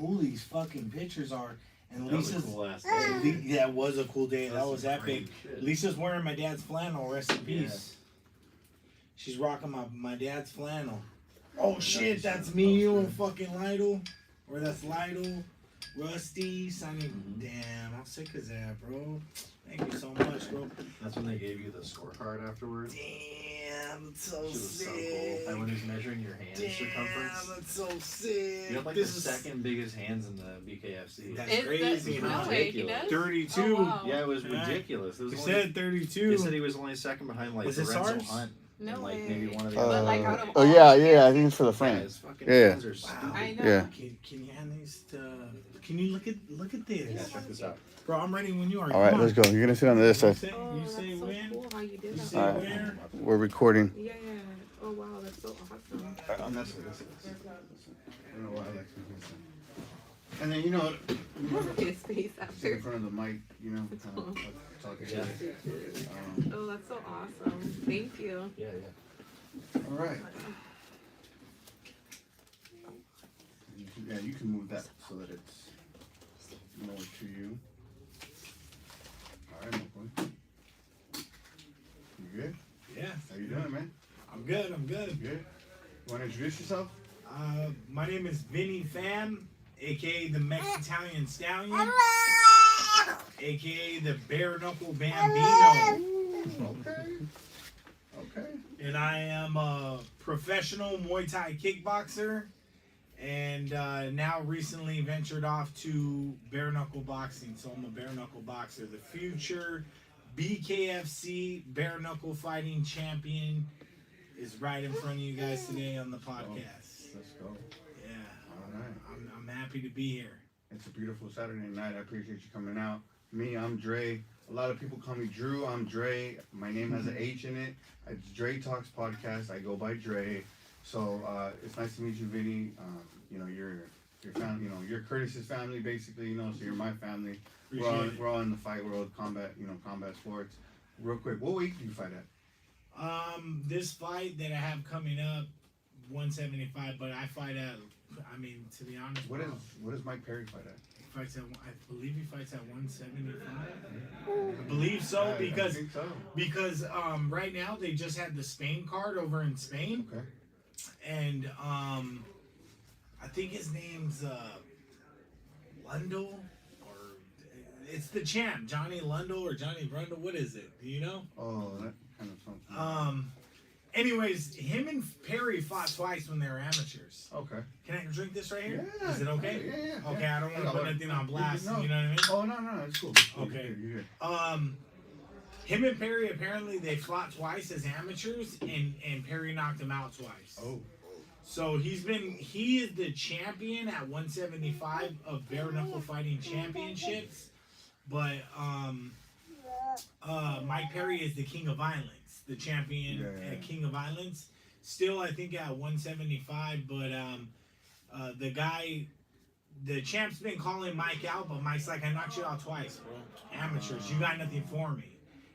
cool these fucking pictures are. And That was Lisa's a cool ass day. that was a cool day. That's That was some epic. shit. Lisa's wearing my dad's flannel. Rest in peace. Yes. She's rocking my dad's flannel. Oh shit, that's me, you and fucking Lytle. Or that's Lytle. Rusty, signing. Damn, I'm sick as that, bro. Thank you so much, bro. That's when they gave you the scorecard afterwards. Damn, that's so Shit was sick. so cool. And when he's measuring your hand circumference. Damn, that's so sick. You have like the second biggest hands in the BKFC. That's crazy, that, huh? no way, he does? 32. Oh, wow. Yeah, it was ridiculous. It was He only, said 32. He said he was only second behind like Is this Lorenzo ours? Hunt. No and, like way. maybe one of the But, other. like, out of Oh all yeah, I think it's for the frame. His fucking Yeah. hands are stupid. I know. Yeah. Can you hand these to? Can you look at this? Yeah, check this out. Bro, I'm ready when you are. All right, Come let's on. go. You're gonna sit on this You side. say, Oh, you that's say so when? cool how you did You that. say All right. where? We're recording. Yeah. Oh wow, that's so awesome. On that side. I don't know why I like to do this. And then you know, His face sit after. in front of the mic, you know, kind of talking to Yeah. you. Oh, that's so awesome. Thank you. Yeah. All right. Yeah, you can move that so that it's more to you. All right, my boy. You good? Yeah. How you doing, man? I'm good. I'm good. You good? You want to introduce yourself? My name is Vinny Fam, aka the Mex-Italian Stallion, aka the Bare Knuckle Bambino, Okay. and I am a professional Muay Thai kickboxer, and now recently ventured off to bare knuckle boxing. So I'm a bare knuckle boxer. The future BKFC bare knuckle fighting champion is right in front of you guys today on the podcast. Let's go. Yeah. All right. I'm happy to be here. It's a beautiful Saturday night. I appreciate you coming out. Me, I'm Dreh. A lot of people call me Drew. I'm Dreh. My name has an H in it. It's Dreh Talks Podcast. I go by Dreh. So it's nice to meet you, Vinny. You know, you're family. You know, you're Curtis's family, basically. You know, so you're my family. We're all in the fight world, combat. You know, combat sports. Real quick, what weight do you fight at? This fight that I have coming up, 175, but I fight at. I mean, to be honest, What does Mike Perry fight at? He fights at. I believe he fights at 175. I believe so I because think so. right now they just had the Spain card over in Spain, Okay. and I think his name's Lundell, or it's the champ, Johnny Lundell or Johnny Brundle. What is it? Do you know? Oh, that kind of something. Anyways, him and Perry fought twice when they were amateurs. Okay. Can I drink this right here? Yeah. Is it okay? Yeah. Okay, I don't want to put anything on blast. No. You know what I mean? Oh no, it's cool. Okay. You're good. Him and Perry, apparently they fought twice as amateurs, and Perry knocked him out twice. Oh. So he is the champion at 175 of bare knuckle fighting championships, but Mike Perry is the king of violence, the champion at King of Violence. Still, I think at 175, but the champ's been calling Mike out, but Mike's like, I knocked you out twice, bro. Amateurs, you got nothing for me.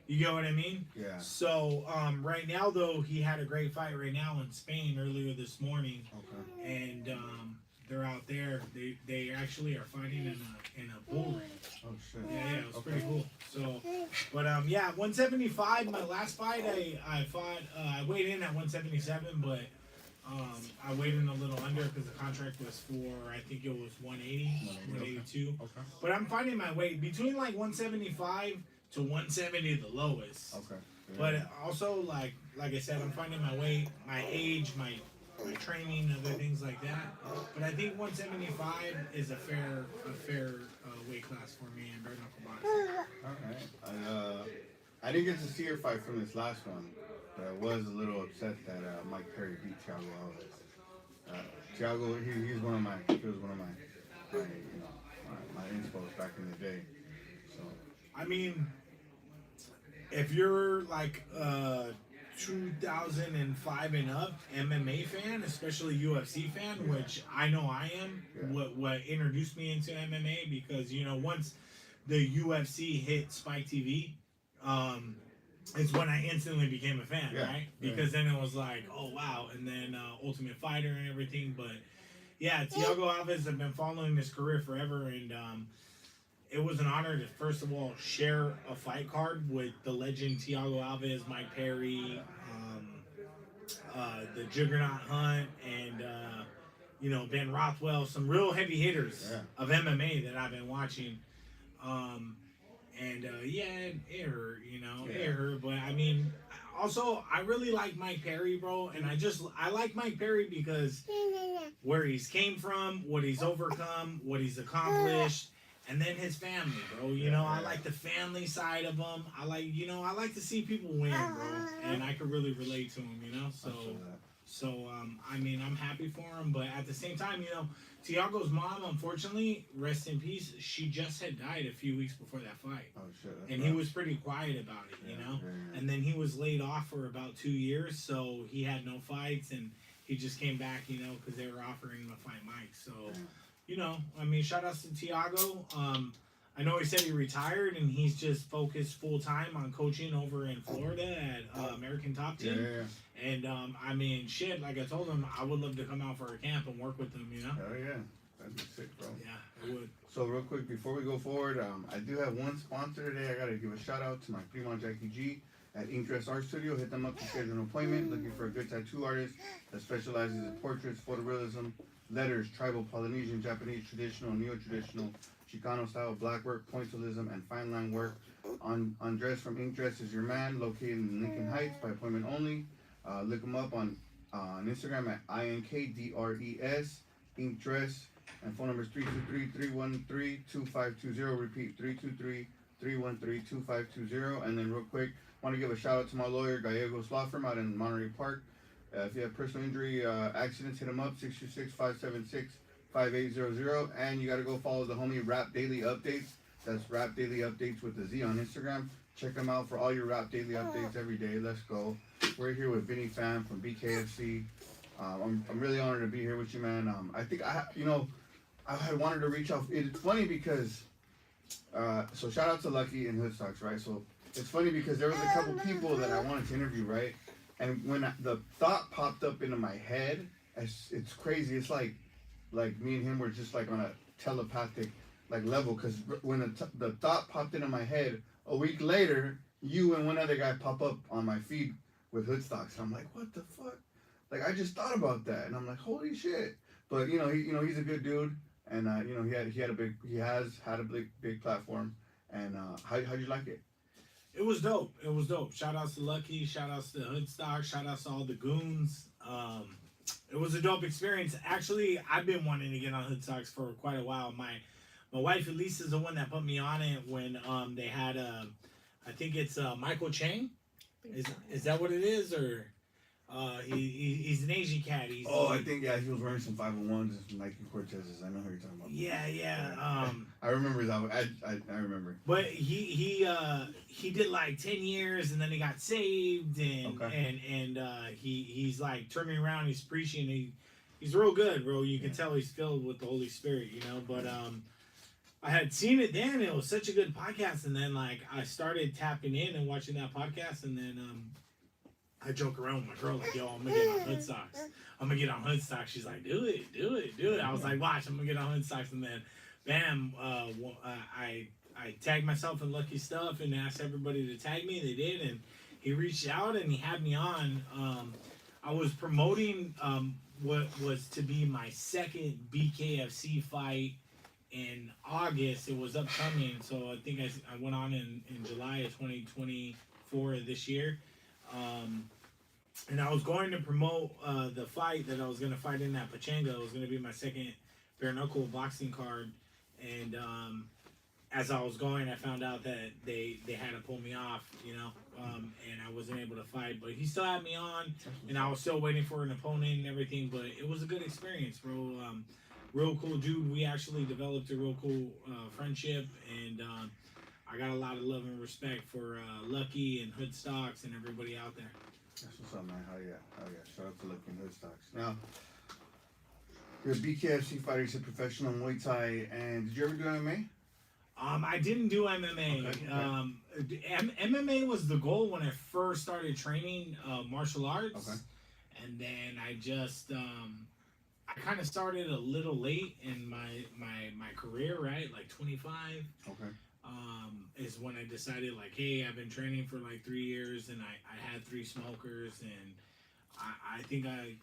You get what I mean? Yeah. So right now, though, he had a great fight right now in Spain earlier this morning, Okay. and they're out there. They actually are fighting in a bull ring. Oh shit. Yeah, it was pretty cool. So, but yeah, 175. My last fight, I fought. I weighed in at 177, but I weighed in a little under because the contract was for, I think it was 180, 182. Okay. But I'm finding my weight between like 175 to 170, the lowest. Okay. Yeah. But also, like I said, I'm finding my weight, my age, my training, other things like that. But I think 175 is a fair weight class for me in bare knuckle boxing. All right. I didn't get to see your fight from this last one, but I was a little upset that Mike Perry beat Thiago Alves. Thiago, he was one of my my inspos back in the day. So. I mean, if you're like 2005 and up MMA fan, especially UFC fan, which I know I am, what introduced me into MMA, because once the UFC hit Spike TV, it's when I instantly became a fan, right? Because then it was like, oh wow, and then Ultimate Fighter and everything. But Yeah, Thiago Alves, I've been following his career forever, and it was an honor to first of all share a fight card with the legend Thiago Alves, Mike Perry, the Juggernaut Hunt, and Ben Rothwell, some real heavy hitters of MMA that I've been watching. Um, it hurt, it hurt. But I mean, also I really like Mike Perry, bro, and I like Mike Perry because where he's came from, what he's overcome, what he's accomplished. And then his family, bro. I like the family side of him. I like to see people win, bro. And I could really relate to him, I mean, I'm happy for him. But at the same time, Tiago's mom, unfortunately, rest in peace, she just had died a few weeks before that fight. Oh, shit. And he was pretty quiet about it, Yeah. And then he was laid off for about 2 years, so he had no fights. And he just came back, because they were offering him to fight Mike. So... I mean, shout outs to Thiago. I know he said he retired and he's just focused full time on coaching over in Florida at American Top Team. Yeah. And I mean, shit, like I told him, I would love to come out for a camp and work with him, Hell yeah. That'd be sick, bro. Yeah, I would. So, real quick, before we go forward, I do have one sponsor today. I got to give a shout out to my primo Jackie G at Ink Dress Art Studio. Hit them up to schedule an appointment. Looking for a good tattoo artist that specializes in portraits, photorealism, letters, tribal, Polynesian, Japanese, traditional, neo-traditional, Chicano style, black work, pointillism, and fine line work. On Dress from Ink Dress is your man, located in Lincoln Heights by appointment only. Look them up on Instagram at INKDRES, Ink Dress, and phone number is 323-313-2520. Repeat, 323-313-2520. And then real quick, want to give a shout out to my lawyer, Gallegos Law Firm out in Monterey Park. If you have personal injury accidents, hit them up, 626-576-5800. And you got to go follow the homie Rap Daily Updates. That's Rap Daily Updates with the Z on Instagram. Check them out for all your Rap Daily Updates every day. Let's go. We're here with Vinny Fam from BKFC. I'm really honored to be here with you, man. I think I had wanted to reach out. It's funny because, so shout out to Lucky and Hood Stocks, right? So it's funny because there was a couple people that I wanted to interview, right? And when the thought popped up into my head, it's crazy. It's like me and him were just like on a telepathic level. Because when the thought popped into my head, a week later, you and one other guy pop up on my feed with Hood Stocks. And I'm like, what the fuck? Like, I just thought about that, and I'm like, holy shit. But he's a good dude, and he has had a big platform. And how'd you like it? It was dope. Shout outs to Lucky. Shout outs to Hoodstock. Shout outs to all the goons. It was a dope experience. Actually, I've been wanting to get on Hoodstocks for quite a while. My wife Elise is the one that put me on it when they had I think it's Michael Chang. Is that what it is, or he's an Asian cat. I think he was wearing some 501s and some Nike Cortezes. I know who you're talking about. Yeah. I remember that. I remember. But he did like 10 years and then he got saved and he's like turning around. He's preaching. He's real good, bro. You can tell he's filled with the Holy Spirit, But I had seen it then. It was such a good podcast, and then I started tapping in and watching that podcast, and then I joke around with my girl like, yo, I'm gonna get on Hoodstocks. She's like, do it. I was like, watch, I'm gonna get on Hoodstocks, and then bam, I tagged myself in Lucky Stuff and asked everybody to tag me. They did, and he reached out and he had me on. I was promoting what was to be my second BKFC fight in August. It was upcoming, so I think I went on in July of 2024 this year. And I was going to promote the fight that I was going to fight in that Pachanga. It was going to be my second bare knuckle boxing card. And as I was going, I found out that they had to pull me off, and I wasn't able to fight. But he still had me on, and I was still waiting for an opponent and everything. But it was a good experience, bro. Real cool dude. We actually developed a real cool friendship, and I got a lot of love and respect for Lucky and Hoodstocks and everybody out there. That's what's up, man. Hell yeah. Shout out to Lucky and Hoodstocks. Now, you're a BKFC fighter. You're a professional Muay Thai. And did you ever do MMA? I didn't do MMA. Okay. MMA was the goal when I first started training martial arts. Okay. And then I just... I kind of started a little late in my career, right? Like 25. Okay. Is when I decided, like, hey, I've been training for like 3 years, and I had 3 smokers, and I think I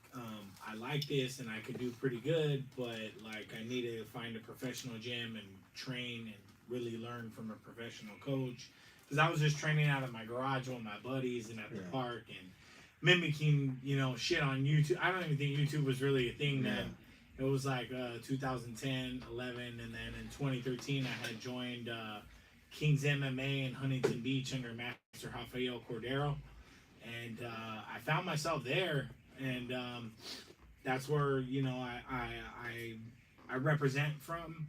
like this, and I could do pretty good, but like I need to find a professional gym and train and really learn from a professional coach, because I was just training out of my garage with my buddies and at the park and mimicking, shit on YouTube. I don't even think YouTube was really a thing then. It was like 2010, 11, and then in 2013 I had joined King's MMA in Huntington Beach under Master Rafael Cordero, and I found myself there, and that's where I represent from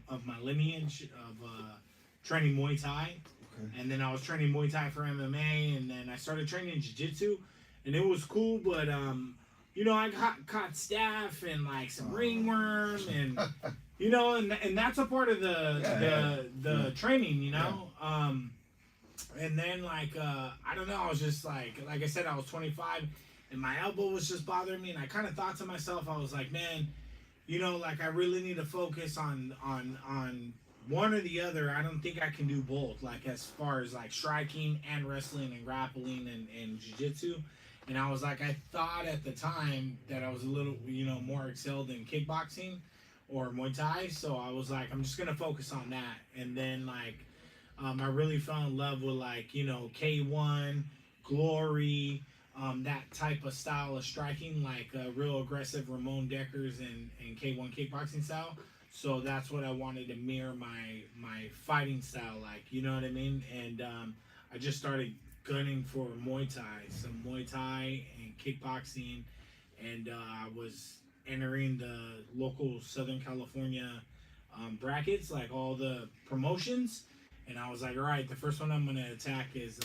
of my lineage of training Muay Thai. Okay. And then I was training Muay Thai for MMA, and then I started training Jiu-Jitsu, and it was cool, but I caught staph and like some ringworm, and and that's a part of the training, and then like I don't know, I was just like I said, I was 25, and my elbow was just bothering me, and I kind of thought to myself, I was like, man, like I really need to focus on one or the other. I don't think I can do both, like as far as like striking and wrestling and grappling and jiu-jitsu. And I was like, I thought at the time that I was a little, more excelled in kickboxing or Muay Thai. So I was like, I'm just going to focus on that. And then like, I really fell in love with like, K1, Glory, that type of style of striking, like real aggressive Ramon Deckers and K1 kickboxing style. So that's what I wanted to mirror my fighting style, like, you know what I mean? And I just started gunning for Muay Thai, some Muay Thai and kickboxing, and I was entering the local Southern California brackets, like all the promotions, and I was like, all right, the first one I'm going to attack is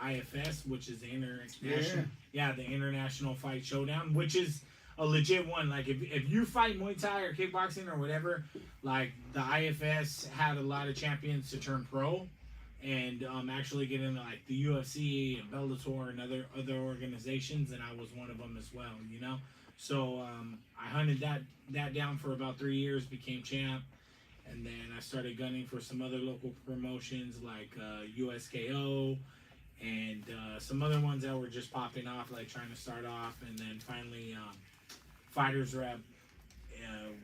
IFS, which is the international, the International Fight Showdown, which is a legit one. Like if you fight Muay Thai or kickboxing or whatever, like the IFS had a lot of champions to turn pro and actually get into like the UFC and Bellator and other organizations, and I was one of them as well, So I hunted that down for about 3 years, became champ, and then I started gunning for some other local promotions like USKO and some other ones that were just popping off, like trying to start off, and then finally Fighters Rep,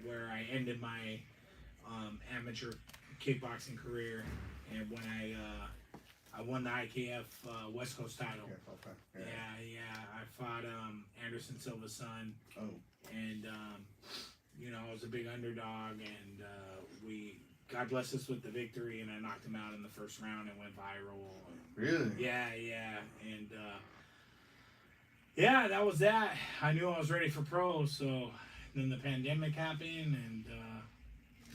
where I ended my amateur kickboxing career, and when I won the IKF West Coast title. Yeah. I fought Anderson Silva's son. Oh. And I was a big underdog, and God bless us with the victory, and I knocked him out in the first round and went viral. Really? Yeah, and that was that. I knew I was ready for pro, so then the pandemic happened, and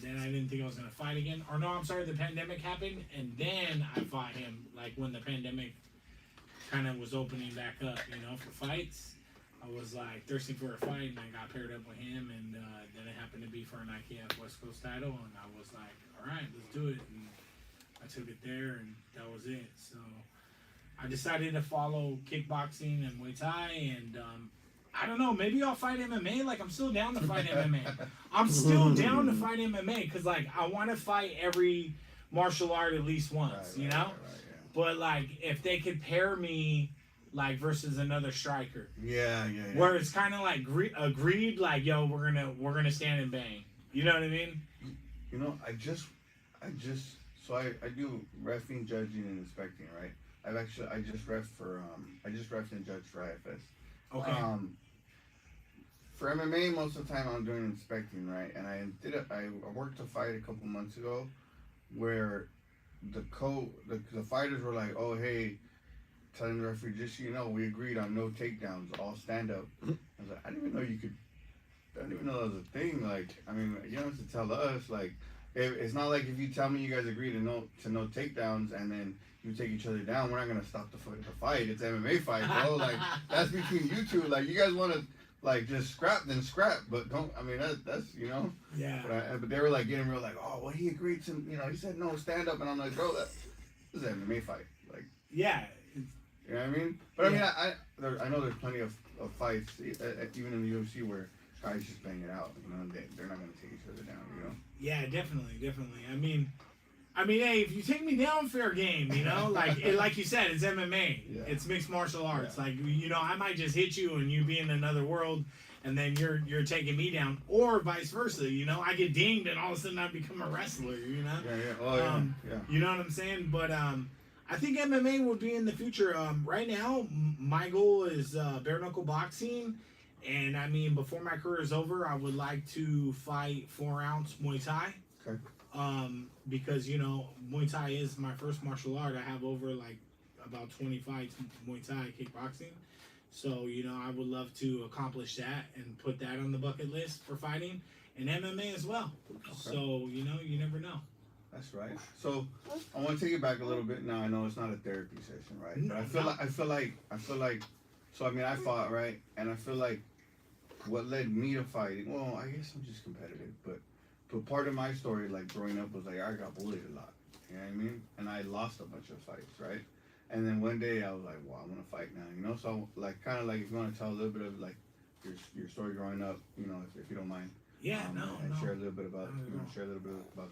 then I didn't think I was going to fight again. Or no, I'm sorry, the pandemic happened, and then I fought him, like when the pandemic kind of was opening back up, for fights. I was like thirsty for a fight, and I got paired up with him, and then it happened to be for an IKF West Coast title, and I was like, all right, let's do it. And I took it there, and that was it. So I decided to follow kickboxing and Muay Thai, and I don't know, maybe I'll fight MMA. Like, I'm still down to fight MMA. I'm still down to fight MMA, because, like, I want to fight every martial art at least once, Right, But, like, if they could pair me, like, versus another striker. Yeah. Where it's kind of like agreed, like, yo, we're gonna stand and bang. You know what I mean? I just so I do reffing, judging, and inspecting, right? I just reffed and judged for IFS. Okay. For MMA, most of the time I'm doing inspecting, right? And I worked a fight a couple months ago where the fighters were like, oh, hey, telling the referee, just so you know, we agreed on no takedowns, all stand up. I was like, I didn't even know that was a thing. Like, I mean, you don't have to tell us. Like, it's not like if you tell me you guys agree to no takedowns and then you take each other down, we're not gonna stop the fight. It's MMA fight, bro. Like, that's between you two. Like, you guys want to like just scrap, then scrap. But don't. I mean, that's Yeah. But they were like getting real like, oh, well, he agreed to. He said no, stand up, and I'm like, bro, this is an MMA fight. Like, yeah. You know what I mean? But I mean, I know there's plenty of fights, even in the UFC, where guys just bang it out. You know, they're not gonna take each other down. You know. Yeah, definitely. I mean, hey, if you take me down, fair game. You know, like you said, it's MMA. Yeah. It's mixed martial arts. Yeah. Like, you know, I might just hit you and you be in another world, and then you're taking me down, or vice versa. You know, I get dinged and all of a sudden I become a wrestler. You know. Yeah. Oh yeah. Yeah. You know what I'm saying? But I think MMA will be in the future. Right now, my goal is bare knuckle boxing. And I mean, before my career is over, I would like to fight 4-ounce Muay Thai. Okay. Because, you know, Muay Thai is my first martial art. I have over like about 20 fights Muay Thai kickboxing. So, you know, I would love to accomplish that and put that on the bucket list for fighting, and MMA as well. Okay. So, you know, you never know. That's right. So I want to take it back a little bit. Now I know it's not a therapy session, right? No, But I feel like. So I mean, I fought, right, and I feel like what led me to fighting. Well, I guess I'm just competitive, but part of my story, like growing up, was like I got bullied a lot. You know what I mean? And I lost a bunch of fights, right? And then one day I was like, well, I want to fight now, you know? So like, kind of like, if you want to tell a little bit of like your story growing up, you know, if you don't mind. Yeah, and share a little bit about,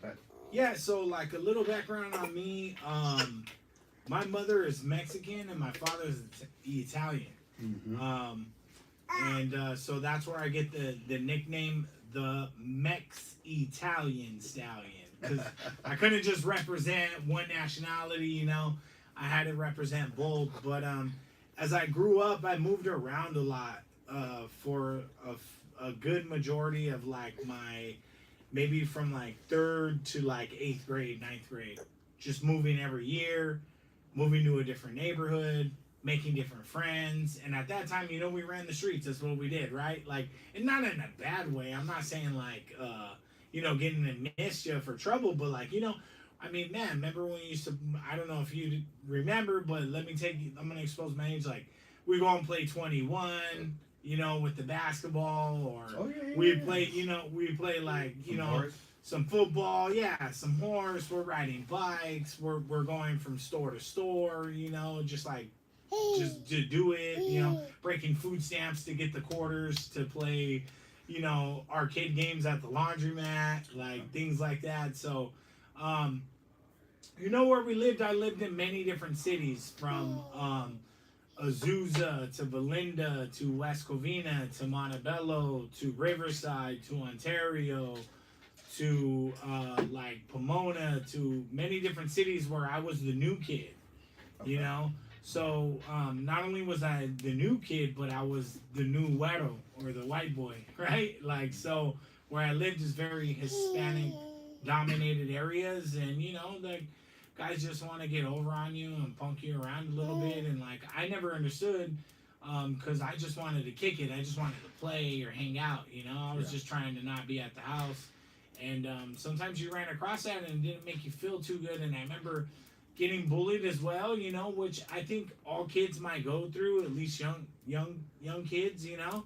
that. Yeah, so like a little background on me. My mother is Mexican and my father is Italian. Mm-hmm. So that's where I get the nickname, the Mex-Italian Stallion. Because I couldn't just represent one nationality, you know. I had to represent both. But as I grew up, I moved around a lot for a good majority of like maybe from like 3rd to like 8th grade, 9th grade. Just moving every year, moving to a different neighborhood, making different friends. And at that time, you know, we ran the streets. That's what we did, right? Like, and not in a bad way. I'm not saying like, you know, getting in mischief or trouble, but like, you know, I mean, man, remember when we used to, I don't know if you remember, but I'm going to expose my age. Like, we go and play 21, you know, with the basketball, or we play like, you know, horse. Some football, some horse. We're riding bikes. We're going from store to store, you know, just to do it, you know, breaking food stamps to get the quarters to play, you know, arcade games at the laundromat, like things like that. So, you know, where we lived, I lived in many different cities, from Azusa to Belinda to West Covina to Montebello to Riverside to Ontario to like Pomona, to many different cities where I was the new kid, you know. So not only was I the new kid, but I was the new güero, or the white boy, right? Like, so where I lived is very Hispanic dominated areas, and you know, the guys just want to get over on you and punk you around a little bit. And like, I never understood, because I just wanted to kick it. I just wanted to play or hang out, you know. I was just trying to not be at the house. And sometimes you ran across that and it didn't make you feel too good. And I remember getting bullied as well, you know, which I think all kids might go through, at least young kids, you know,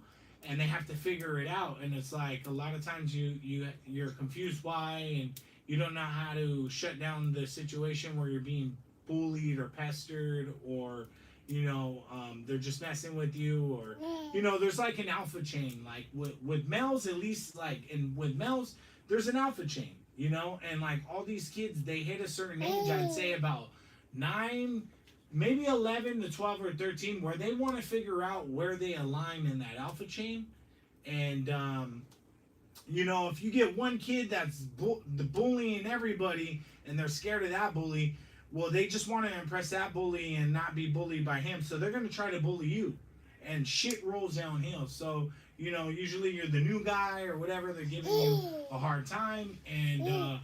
and they have to figure it out. And it's like, a lot of times you're confused why, and you don't know how to shut down the situation where you're being bullied or pestered, or, you know, they're just messing with you, or, you know, there's like an alpha chain, like with males, at least, like, and with males, there's an alpha chain, you know, and like all these kids, they hit a certain age, I'd say about 9, maybe 11 to 12 or 13, where they want to figure out where they align in that alpha chain. And, you know, if you get one kid that's bullying everybody and they're scared of that bully, well, they just want to impress that bully and not be bullied by him. So they're going to try to bully you, and shit rolls downhill. So, you know, usually you're the new guy or whatever. They're giving you a hard time. And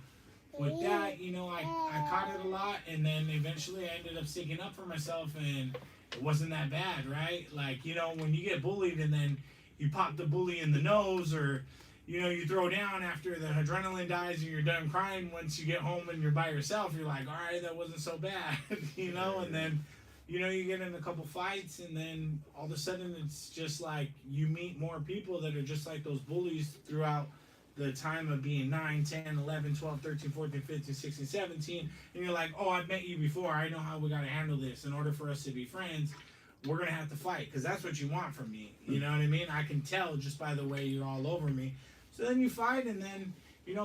with that, you know, I caught it a lot. And then eventually I ended up sticking up for myself, and it wasn't that bad, right? Like, you know, when you get bullied and then you pop the bully in the nose, or, you know, you throw down after the adrenaline dies and you're done crying, once you get home and you're by yourself, you're like, all right, that wasn't so bad, you know? And then, you know, you get in a couple fights, and then all of a sudden it's just like you meet more people that are just like those bullies throughout the time of being 9, 10, 11, 12, 13, 14, 15, 16, 17. And you're like, oh, I've met you before. I know how we got to handle this in order for us to be friends. we're gonna have to fight because that's what you want from me. You know what I mean? I can tell just by the way you're all over me. So then you fight, and then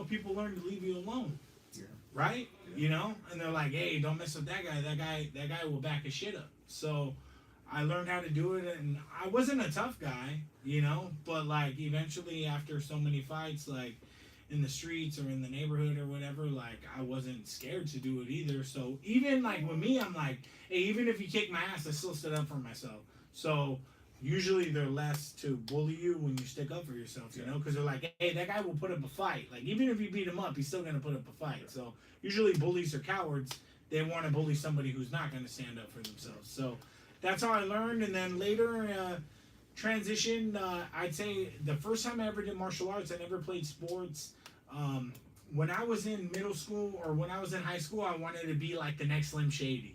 people learn to leave you alone. Yeah. Right? And they're like, hey, don't mess with that guy. That guy will back his shit up. So I learned how to do it, and I wasn't a tough guy, but like eventually after so many fights, like in the streets or in the neighborhood or whatever, like I wasn't scared to do it either. So even like with me, I'm like, hey, even if you kick my ass, I still stood up for myself. So usually they're less to bully you when you stick up for yourself, because they're like, hey, that guy will put up a fight. Like even if you beat him up, he's still gonna put up a fight. So usually bullies are cowards. They want to bully somebody who's not gonna stand up for themselves. So that's how I learned. And then later transition, I'd say the first time I ever did martial arts, I never played sports. When I was in middle school or when I was in high school, I wanted to be like the next Slim Shady.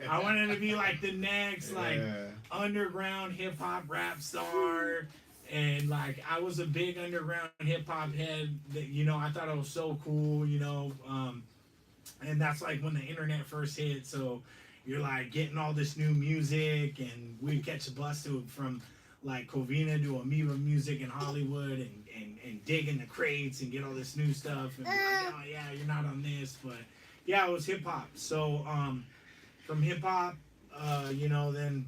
I wanted to be like the next underground hip hop rap star, and like I was a big underground hip hop head. That I thought I was so cool. And that's like when the internet first hit. So you're like getting all this new music, and we'd catch a bus from like Covina to Amoeba Music in Hollywood, and dig in the crates and get all this new stuff. And like, oh yeah, you're not on this, but yeah, it was hip hop. So from hip hop, then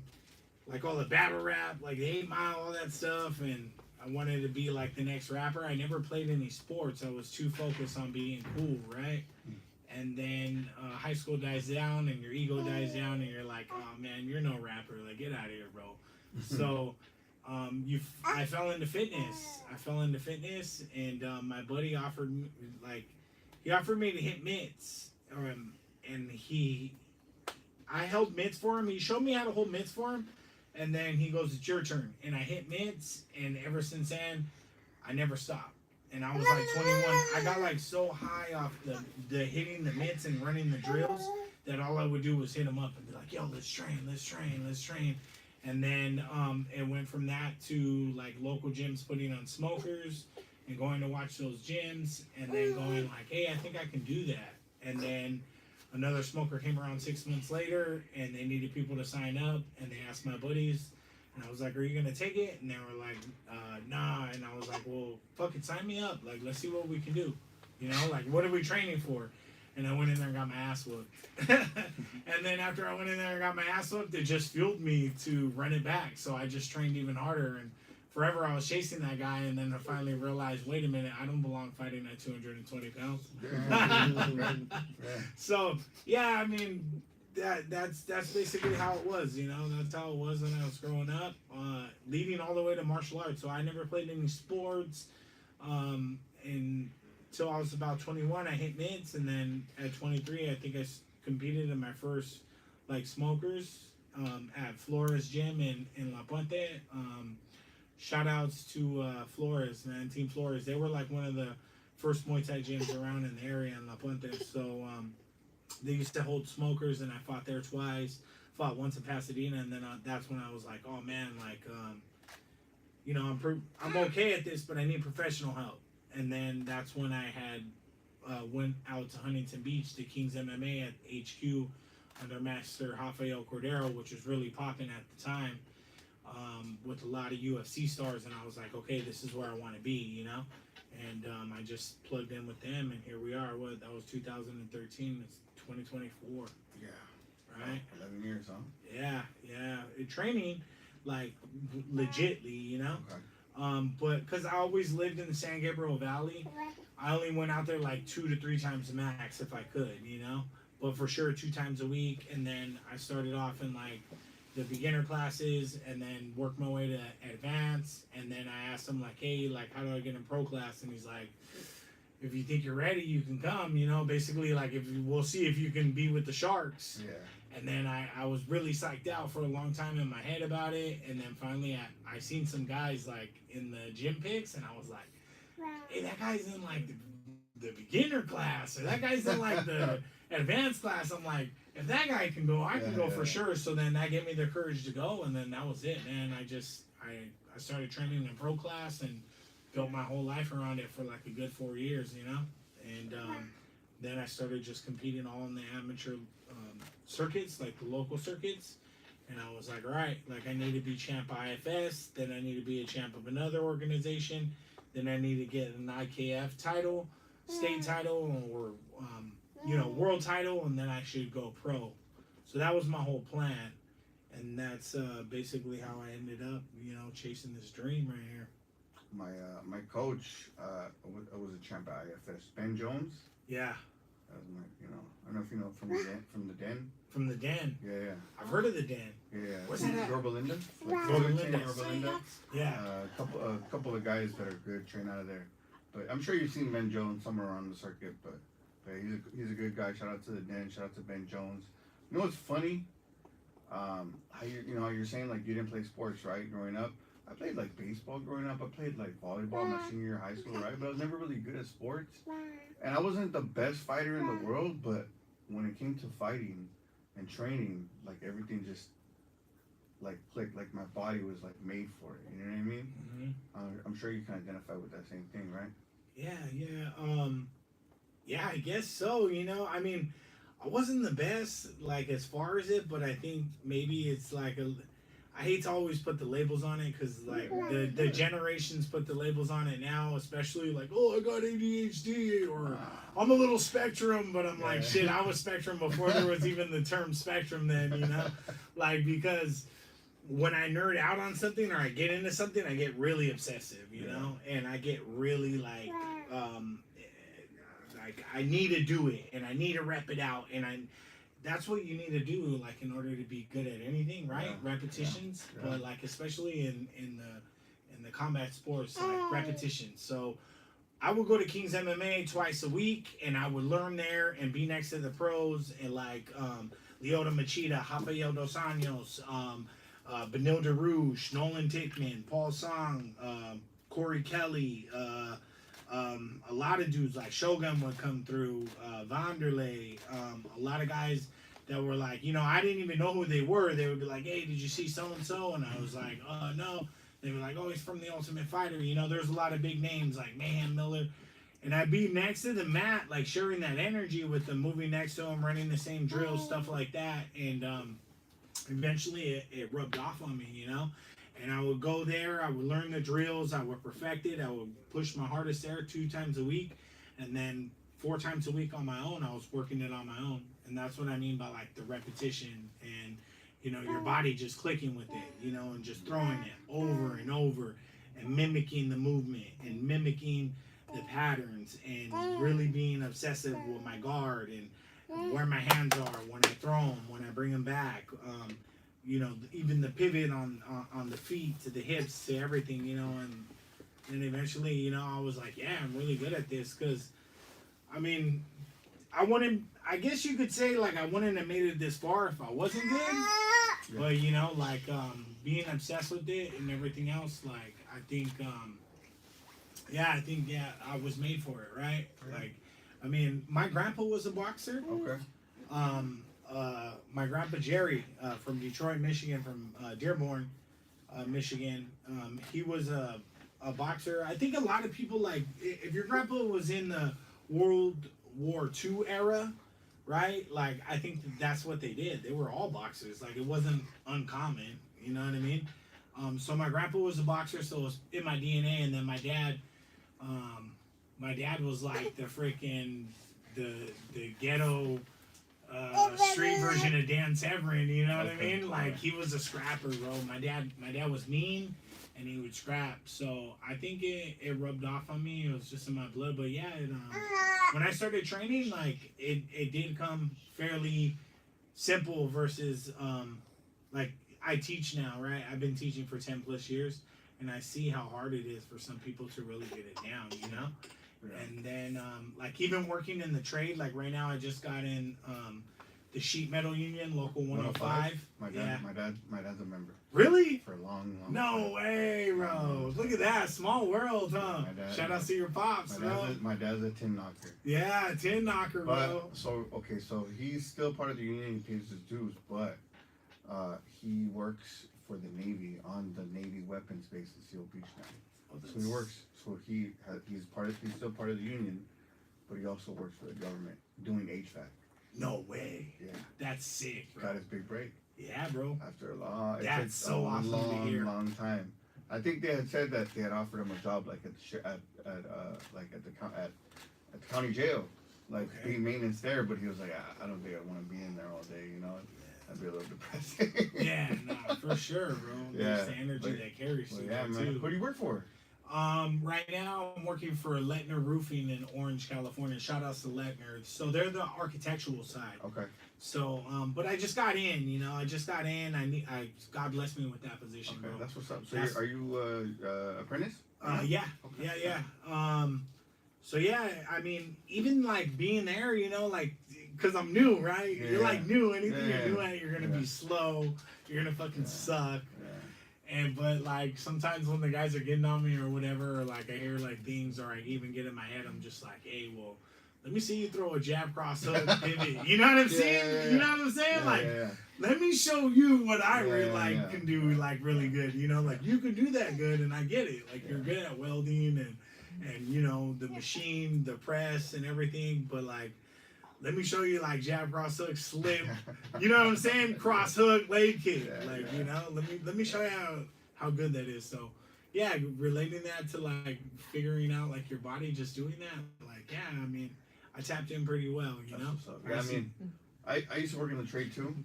like all the battle rap, like the 8 Mile, all that stuff, and I wanted to be like the next rapper. I never played any sports. I was too focused on being cool, right? And then high school dies down, and your ego dies down, and you're like, oh man, you're no rapper. Like, get out of here, bro. So I fell into fitness. And my buddy offered me, to hit mitts. And I held mitts for him. He showed me how to hold mitts for him. And then he goes, it's your turn. And I hit mitts, and ever since then, I never stopped. And I was like 21. I got like so high off the hitting the mitts and running the drills that all I would do was hit them up and be like, yo, let's train. And then it went from that to like local gyms putting on smokers and going to watch those gyms, and then going like, hey, I think I can do that. And then another smoker came around 6 months later, and they needed people to sign up, and they asked my buddies. And I was like, are you going to take it? And they were like, nah. And I was like, well, fuck it, sign me up. Like, let's see what we can do. Like, what are we training for? And I went in there and got my ass whooped. And then after I went in there and got my ass whooped, it just fueled me to run it back. So I just trained even harder. And forever I was chasing that guy. And then I finally realized, wait a minute, I don't belong fighting at 220 pounds. So, yeah, I mean, that's basically how it was, That's how it was when I was growing up, leading all the way to martial arts. So I never played any sports, until I was about 21. I hit mitts, and then at 23, I think I competed in my first like smokers at Flores Gym in La Puente. Shout outs to Flores, man, Team Flores. They were like one of the first Muay Thai gyms around in the area in La Puente. So they used to hold smokers, and I fought there twice. Fought once in Pasadena, and then that's when I was like, oh man, like, I'm okay at this, but I need professional help. And then that's when I had went out to Huntington Beach to King's MMA at HQ under Master Rafael Cordero, which was really popping at the time, with a lot of UFC stars. And I was like, okay, this is where I want to be, And I just plugged in with them, and here we are. That was 2013. It's 2024. Yeah. Right? 11 years, huh? Yeah. Training, like, legitly, Okay. But because I always lived in the San Gabriel Valley, I only went out there like 2 to 3 times max if I could, But for sure 2 times a week. And then I started off in like the beginner classes, and then worked my way to advanced. And then I asked him like, hey, like, how do I get in pro class? And he's like, if you think you're ready, you can come, basically like we'll see if you can be with the Sharks. Yeah. And then I was really psyched out for a long time in my head about it. And then finally I seen some guys like in the gym pics, and I was like, hey, that guy's in like the beginner class, or that guy's in like the advanced class. I'm like, if that guy can go, I can go for sure. So then that gave me the courage to go, and then that was it, man. I started training in pro class and built my whole life around it for like a good 4 years, And then I started just competing all in the amateur circuits, like the local circuits. And I was like, all right, like I need to be champ IFS, then I need to be a champ of another organization, then I need to get an IKF title, state title, or world title, and then I should go pro. So that was my whole plan, and that's basically how I ended up, chasing this dream right here. My coach was a champ at IFS, Ben Jones. Yeah. That was my, I don't know if you know from the den. From the Den. Yeah. I've heard of the Den. Yeah. What's that at? Yorba Linda. Yorba Linda. Yeah. A couple of guys that are good train out of there. But I'm sure you've seen Ben Jones somewhere around the circuit. But he's a good guy. Shout out to the Den. Shout out to Ben Jones. You know what's funny? How you're saying like you didn't play sports, right? Growing up, I played like baseball growing up. I played like volleyball my senior year of high school, right? But I was never really good at sports. And I wasn't the best fighter in the world, but when it came to fighting and training, like everything just like clicked. Like my body was like made for it. You know what I mean? Mm-hmm. I'm sure you can identify with that same thing, right? Yeah. Yeah, I guess so. I mean, I wasn't the best like as far as it, but I think maybe it's like I hate to always put the labels on it because like the generations put the labels on it now, especially like, oh, I got ADHD or I'm a little spectrum, but I'm like, shit, I was spectrum before there was even the term spectrum then, like because when I nerd out on something or I get into something, I get really obsessive, and I get really like I need to do it and I need to rep it out and that's what you need to do, like in order to be good at anything, right? Yeah. Repetitions, yeah. But like especially in the combat sports, like repetitions. So I would go to King's MMA twice a week, and I would learn there and be next to the pros and like Lyoto Machida, Rafael Dos Anjos, Benil DeRouche, Nolan Tickman, Paul Song, Corey Kelly. A lot of dudes like Shogun would come through, Vanderlei, a lot of guys that were like, I didn't even know who they were. They would be like, hey, did you see so-and-so? And I was like, no. They were like, oh, he's from the Ultimate Fighter. There's a lot of big names like Mayhem Miller. And I'd be next to the mat, like sharing that energy with them, moving next to him, running the same drills, stuff like that. And eventually it rubbed off on me, And I would go there, I would learn the drills, I would perfect it, I would push my hardest there 2 times a week, and then 4 times a week on my own, I was working it on my own. And that's what I mean by like the repetition and, your body just clicking with it, and just throwing it over and over and mimicking the movement and mimicking the patterns and really being obsessive with my guard and where my hands are when I throw them, when I bring them back. Even the pivot on the feet to the hips to everything, and then eventually, I was like, yeah, I'm really good at this because, I mean, I guess you could say like I wouldn't have made it this far if I wasn't good, but being obsessed with it and everything else, like I think, I was made for it, right? Like, I mean, my grandpa was a boxer. Okay. My grandpa Jerry from Detroit, Michigan, from Dearborn, Michigan. He was a boxer. I think a lot of people like if your grandpa was in the World War II era, right? Like I think that's what they did. They were all boxers. Like it wasn't uncommon. You know what I mean? So my grandpa was a boxer, so it was in my DNA. And then my dad was like the freaking the ghetto. Street version of Dan Severin, you know what I mean? Like he was a scrapper, bro. My dad was mean, and he would scrap. So I think it rubbed off on me. It was just in my blood. But yeah, when I started training, like it did come fairly simple versus like I teach now, right? I've been teaching for 10+ years, and I see how hard it is for some people to really get it down, Yeah. And then, like even working in the trade, like right now, I just got in the Sheet Metal Union, Local 105. My dad's a member. Really? For a long time. No way, bro. Look at that. Small world, huh? Shout out to your pops, bro. My dad's a tin knocker. Yeah, tin knocker, bro. So he's still part of the union. He pays his dues, but he works for the Navy on the Navy weapons base in Seal Beach now. So he works. So he's still part of the union, but he also works for the government doing HVAC. No way. Yeah. That's sick, bro. Got his big break. Yeah, bro. After a long, it That's took so a awesome to long, hear. long time. I think they had said that they had offered him a job like at the county jail, like Okay. being maintenance there. But he was like, I don't think I want to be in there all day. You know, that'd be a little depressing. Yeah, no, for sure, bro. Yeah, There's the energy but- that carries Well, you yeah, there, man. too. Who do you work for? Right now I'm working for Lettner Roofing in Orange, California. Shout outs to Lettner. So they're the architectural side. Okay. So, but I just got in, you know. I just got in. God bless me with that position, Okay, bro. that's what's up. So, That's- are you apprentice? Yeah, Okay. yeah. So yeah, I mean, even like being there, you know, like, cause I'm new, right? Yeah. You're like new. Anything Yeah, you're new at, you're gonna yeah. be slow. You're gonna fucking Yeah. suck. Yeah. But like sometimes when the guys are getting on me or whatever, or like I hear like things, or I even get in my head, I'm just like, hey, well, let me see you throw a jab, cross hook, pivot. You know what I'm saying? Yeah. You know what I'm saying? Yeah, like, yeah. let me show you what I really Yeah, like yeah. can do like really good. You know, like you can do that good, and I get it. Like you're good at welding and you know the machine, the press, and everything. But like, let me show you like jab, cross hook, slip. You know what I'm saying? Cross hook, leg kick. Yeah, Like yeah. you know, let me show you how good that is. So yeah, relating that to like figuring out like your body just doing that. Like yeah, I mean, I tapped in pretty well. You That's know. what's up. Yeah, I mean, I used to work in the trade too.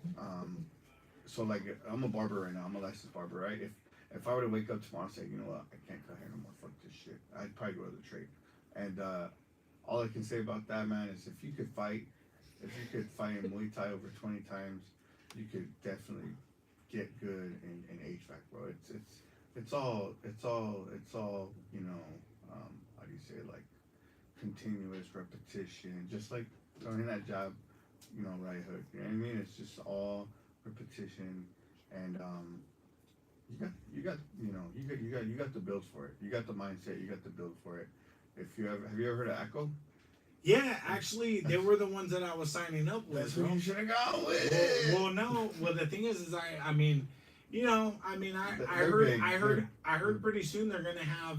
So like I'm a barber right now. I'm a licensed barber, right? If I were to wake up tomorrow and say, you know what, I can't cut hair no more. Fuck this shit. I'd probably go to the trade. And all I can say about that, man, is if you could fight in Muay Thai over 20 times, you could definitely get good in HVAC, bro. It's all you know. How do you say it? Like continuous repetition, just like throwing that jab, you know, right hook. You know what I mean? It's just all repetition, and you got the build for it. You got the mindset. You got the build for it. Have you ever heard of Echo? Yeah, actually, they were the ones that I was signing up with. That's who bro. you should have gone with. Well, no. Well, the thing is I mean, you know, I They're heard, big. I heard pretty soon they're gonna have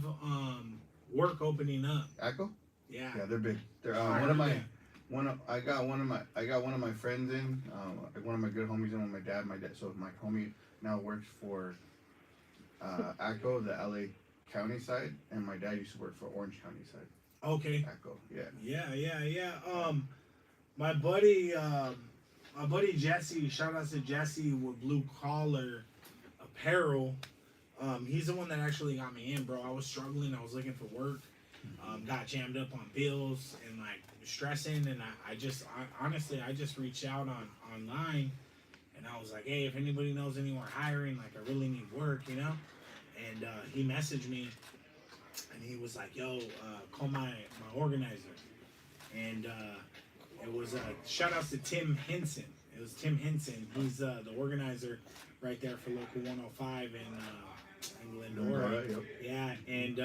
work opening up. Echo? Yeah. Yeah, they're big. They're I one of heard my that. I got one of my friends in, like one of my good homies in with my dad. So my homie now works for Echo, the LA County side, and my dad used to work for Orange County side. Okay. Echo, yeah. Yeah. My buddy Jesse, shout out to Jesse with Blue Collar Apparel. He's the one that actually got me in, bro. I was struggling. I was looking for work. Got jammed up on bills and like stressing, and I honestly reached out online, and I was like, hey, if anybody knows anyone hiring, like I really need work, you know. And he messaged me, and he was like, yo, call my organizer, and it was shout outs to Tim Henson. It was Tim Henson. He's the organizer right there for Local 105 in Glendora. Yep. Yeah, and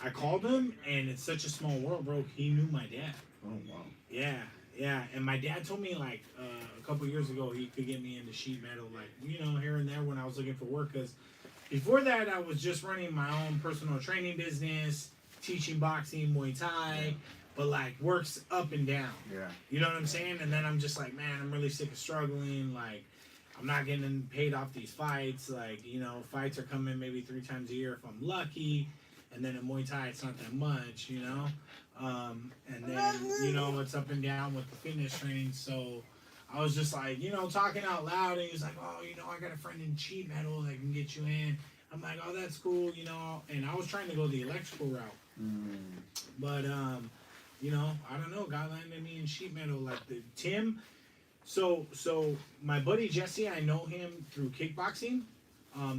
I called him, and it's such a small world, bro. He knew my dad. Oh wow. Yeah, and my dad told me like a couple years ago he could get me into sheet metal, like you know, here and there when I was looking for work. Because before that, I was just running my own personal training business, teaching boxing, Muay Thai, but like works up and down. Yeah. You know what I'm saying? And then I'm just like, man, I'm really sick of struggling. Like, I'm not getting paid off these fights. Like, you know, fights are coming maybe 3 times a year if I'm lucky. And then in Muay Thai, it's not that much, you know? And then, you know, it's up and down with the fitness training. So I was just like, you know, talking out loud. And he's like, oh, you know, I got a friend in sheet metal that can get you in. I'm like, oh, that's cool, you know? And I was trying to go the electrical route. But, you know, I don't know. God landed me in sheet metal. Like the Tim. So my buddy Jesse, I know him through kickboxing.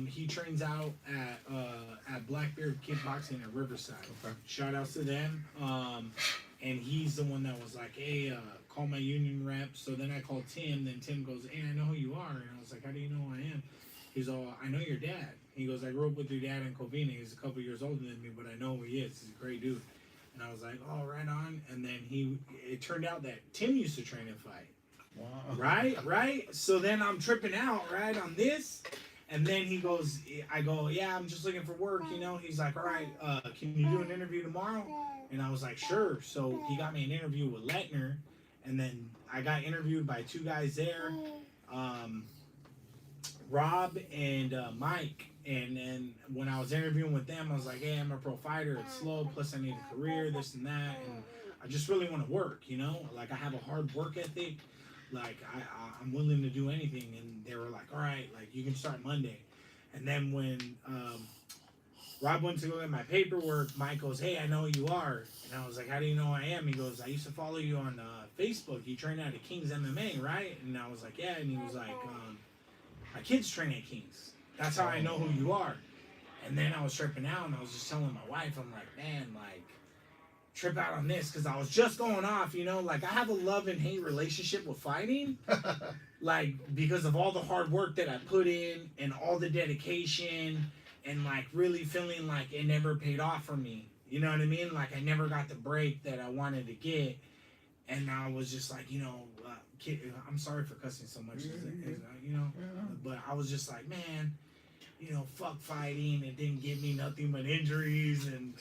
He trains out at Blackbeard Kickboxing at Riverside. Okay. Shout outs to them. And he's the one that was like, hey, call my union rep. So then I called Tim. Then Tim goes, hey, I know who you are. And I was like, how do you know who I am? He's all, I know your dad. He goes, I grew up with your dad in Covina. He's a couple years older than me, but I know who he is. He's a great dude. And I was like, oh, right on. And then it turned out that Tim used to train and fight. Wow. Right? So then I'm tripping out, right, on this. And then he goes, I go, yeah, I'm just looking for work, you know. He's like, all right, can you do an interview tomorrow? And I was like, sure. So he got me an interview with Lettner. And then I got interviewed by 2 guys there. Rob and Mike. And then when I was interviewing with them, I was like, hey, I'm a pro fighter. It's slow. Plus, I need a career, this and that. And I just really want to work, you know? Like, I have a hard work ethic. Like, I'm willing to do anything. And they were like, all right, like, you can start Monday. And then when Rob went to go get my paperwork, Mike goes, hey, I know who you are. And I was like, how do you know who I am? He goes, I used to follow you on Facebook. You train out of King's MMA, right? And I was like, yeah. And he was like, my kids train at King's. That's how I know who you are. And then I was tripping out, and I was just telling my wife, I'm like, man, like, trip out on this, because I was just going off, you know? Like, I have a love and hate relationship with fighting, like, because of all the hard work that I put in and all the dedication and, like, really feeling like it never paid off for me. You know what I mean? Like, I never got the break that I wanted to get. And I was just like, you know, I'm sorry for cussing so much, you know? But I was just like, man, you know, fuck fighting. It didn't give me nothing but injuries and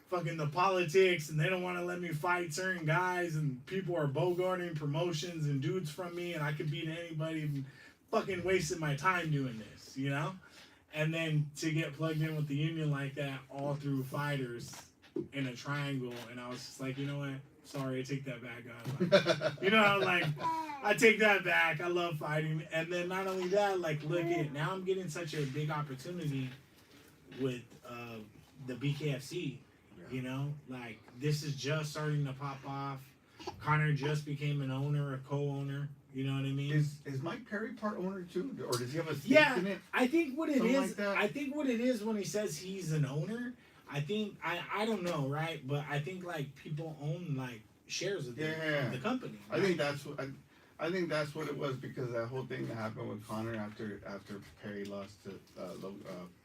fucking the politics, and they don't want to let me fight certain guys, and people are bogarting promotions and dudes from me, and I could beat anybody, and fucking wasted my time doing this, you know? And then to get plugged in with the union like that, all through fighters in a triangle, and I was just like, you know what? Sorry, I take that back, guys. Like, you know, like, I take that back. I love fighting. And then not only that, like, look at, now I'm getting such a big opportunity with the BKFC, you know? Like, this is just starting to pop off. Connor just became an owner, a co-owner. You know what I mean? Is Mike Perry part owner too, or does he have a stake in it? I think what it Something is, like that? I think what it is when he says he's an owner, I think, I don't know, right? But I think, like, people own, like, shares of the company. Right? I think that's what it was, because that whole thing that happened with Connor after Perry lost to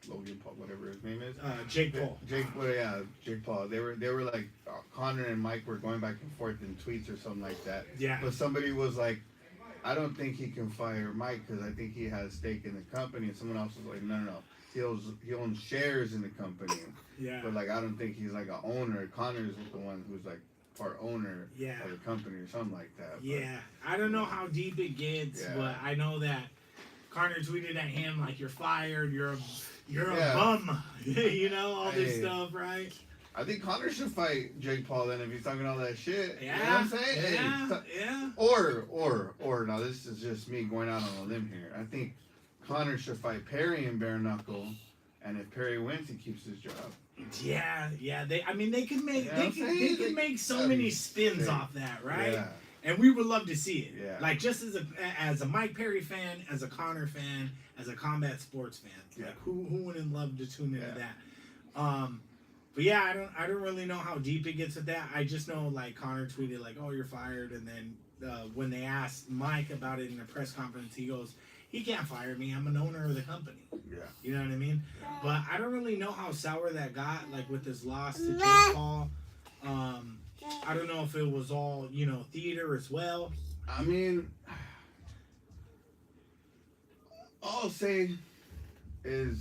Logan Paul, whatever his name is. Jake Paul. Jake Paul. They were like, Connor and Mike were going back and forth in tweets or something like that. Yeah. But somebody was like, I don't think he can fire Mike because I think he has stake in the company. And someone else was like, no. He owns shares in the company. Yeah. But like, I don't think he's like an owner. Connor's the one who's like part owner of the company or something like that. But, yeah. I don't know how deep it gets, but I know that Connor tweeted at him like, you're fired, you're a bum. You know, all this stuff, right? I think Connor should fight Jake Paul then if he's talking all that shit. Yeah. You know what I'm saying? Yeah. Or now this is just me going out on a limb here. I think Connor should fight Perry in bare knuckle, and if Perry wins, he keeps his job. Yeah. They can make so many spins off that, right? Yeah. And we would love to see it. Yeah. Like, just as a Mike Perry fan, as a Connor fan, as a combat sports fan. Yeah. Like, who wouldn't love to tune into that? But yeah, I don't really know how deep it gets with that. I just know, like, Connor tweeted like, oh, you're fired, and then when they asked Mike about it in a press conference, he goes, he can't fire me. I'm an owner of the company. Yeah. You know what I mean? But I don't really know how sour that got, like, with his loss to Jake Paul. I don't know if it was all, you know, theater as well. I mean, all I'll say is,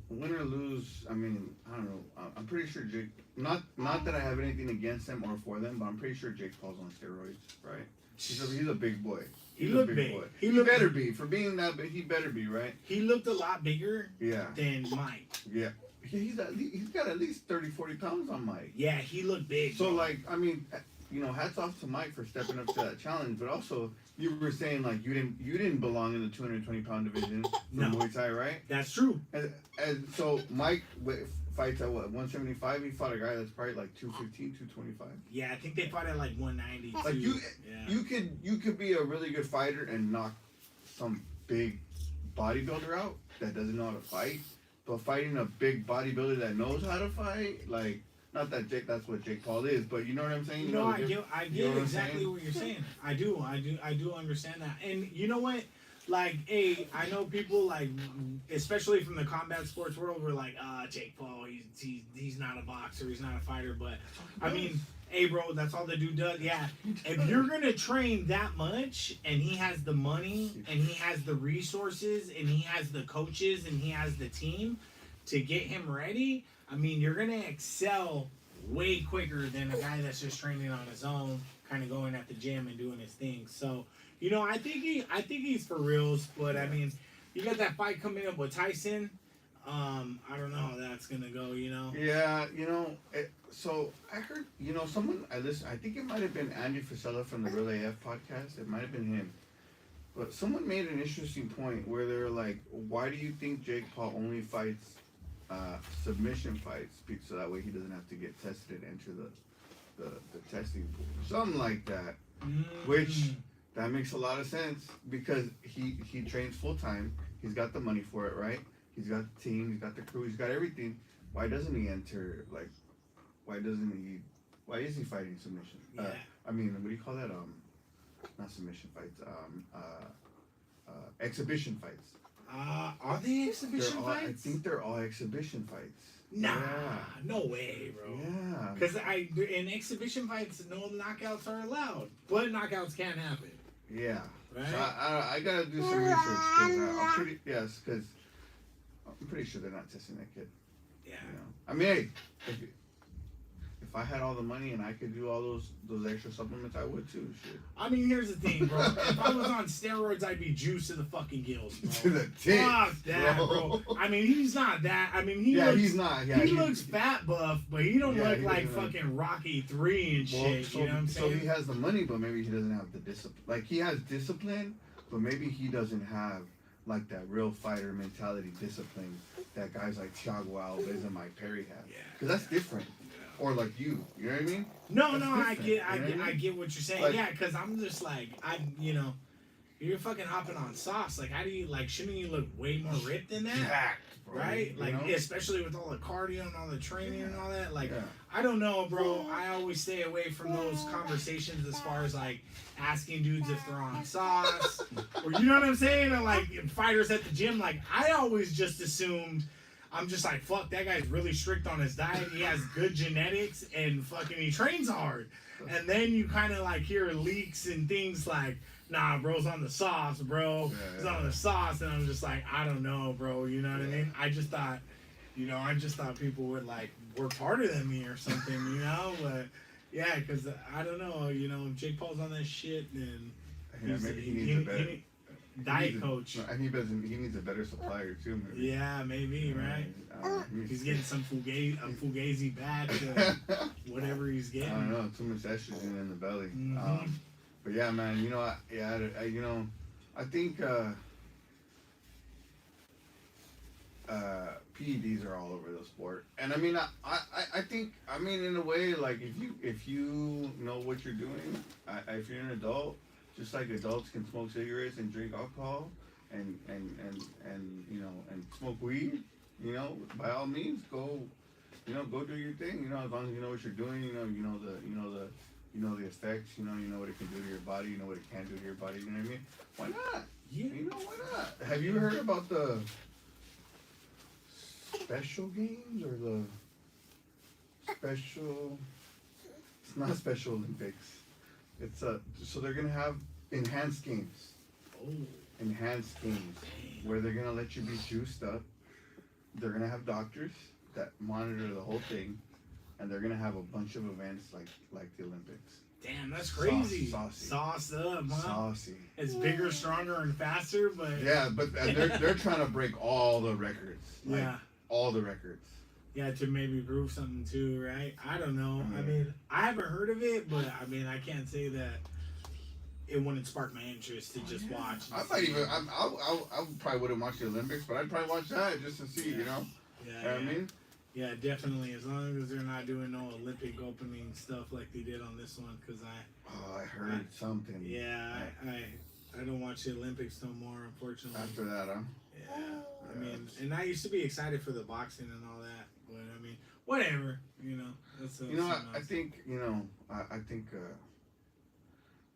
win or lose, I mean, I don't know. I'm pretty sure Jake, not that I have anything against them or for them, but I'm pretty sure Jake Paul's on steroids, right? He's a big boy. He looked big. Boy. He better be. For being that big, he better be, right? He looked a lot bigger than Mike. Yeah. He's got at least 30, 40 pounds on Mike. Yeah, he looked big. So, like, I mean, you know, hats off to Mike for stepping up to that challenge, but also, you were saying, like, you didn't belong in the 220-pound division for Muay Thai, right? That's true. And so, Mike fights at, what, 175? He fought a guy that's probably, like, 215, 225? Yeah, I think they fought at, like, 190. Like, you could be a really good fighter and knock some big bodybuilder out that doesn't know how to fight, but fighting a big bodybuilder that knows how to fight, like, not that that's what Jake Paul is, but you know what I'm saying? No, I get exactly what you're saying. I do understand that. And you know what? Like, hey, I know people, like, especially from the combat sports world, were like, Jake Paul, he's not a boxer, he's not a fighter. But I mean, hey, bro, that's all the dude does. Yeah, if you're gonna train that much, and he has the money, and he has the resources, and he has the coaches, and he has the team to get him ready, I mean, you're gonna excel way quicker than a guy that's just training on his own, kind of going at the gym and doing his thing. So, you know, I think he's for reals. But I mean, you got that fight coming up with Tyson. I don't know how that's gonna go. You know. Yeah, so I heard, someone I listen. I think it might have been Andy Frisella from the Real AF podcast. It might have been him. But someone made an interesting point where they were like, "Why do you think Jake Paul only fights submission fights so that way he doesn't have to get tested and enter the testing pool?" Something like that. Which that makes a lot of sense because he trains full time. He's got the money for it, right? He's got the team, he's got the crew, he's got everything. Why doesn't he enter? Like, why is he fighting submission? Yeah. I mean, what do you call that? Not submission fights. Exhibition fights. Are they exhibition I fights? think they're all exhibition fights. Nah, Yeah. no way, bro. Yeah. Because in exhibition fights, no knockouts are allowed, but knockouts can happen. Yeah. Right? So I gotta do some research because I'm pretty sure they're not testing that kid. Yeah. I mean, hey, if I had all the money and I could do all those extra supplements, I would too. Shit. I mean, here's the thing, bro. If I was on steroids, I'd be juiced to the fucking gills, bro. To the tits, Fuck that, bro. I mean, he's not that. I mean, he's not. Yeah, he looks fat buff, but he don't look he like doesn't fucking Rocky 3 and shit. So, you know what I'm saying? So he has the money, but maybe he doesn't have the discipline. Like, he has discipline, but maybe he doesn't have like that real fighter mentality discipline that guys like Thiago Alves and Mike Perry have. Yeah. Because that's different. Or like you know what I mean? No, That's I different, get, you know what I I mean? get what you're saying. Like- Yeah, because I'm just like, you're fucking hopping on sauce. Like, how do you shouldn't you look way more ripped than that? Jacked, bro, Right? you Like, know? especially with all the cardio and all the training and all that. Like, Yeah. I don't know, bro. I always stay away from those conversations as far as like asking dudes if they're on sauce, or you know what I'm saying? Or like fighters at the gym. Like, I always just assumed. I'm just like, fuck, that guy's really strict on his diet. He has good genetics and fucking he trains hard. And then you kind of like hear leaks and things like, nah, bro's on the sauce, bro. He's on the sauce. And I'm just like, I don't know, bro. You know what I mean? I just thought people would like work harder than me or something, you know? But yeah, because I don't know, if Jake Paul's on that shit, then Yeah, maybe he needs a better diet coach. And he needs a better supplier too. Maybe. Yeah, maybe, right? He's getting some Fugazi batch of whatever he's I getting. don't know, too much estrogen in the belly. Mhm. But yeah, man, I think PEDs are all over the sport, and I mean, I think, in a way, like if you know what you're doing, if you're an adult, just like adults can smoke cigarettes and drink alcohol, and smoke weed, by all means, go do your thing, as long as you know what you're doing, you know the effects, you know what it can do to your body, you know what it can do to your body, you know what I mean? Why not? Yeah. Why not? Have you heard about the special games or the special? It's not Special Olympics. It's so they're gonna have enhanced games. Oh, Enhanced games where they're gonna let you be juiced up. They're gonna have doctors that monitor the whole thing, and they're gonna have a bunch of events like the Olympics. damn, that's crazy. Saucy. Sauced up, huh? Saucy. It's bigger, stronger, and faster, but Yeah, but they're trying to break all the records. Like, yeah. all the records. Yeah, to maybe prove something too, right? I don't know. I mean, I haven't heard of it, but I mean, I can't say that it wouldn't spark my interest to just watch. I might even. I probably wouldn't watch the Olympics, but I'd probably watch that just to see. Yeah. You know. Yeah, You know what I mean? Yeah, definitely. As long as they're not doing no Olympic opening stuff like they did on this one, because Oh, I heard something. I don't watch the Olympics no more, unfortunately. After that, huh? Yeah, I mean, and I used to be excited for the boxing and all that, but I mean, whatever, That's I think I think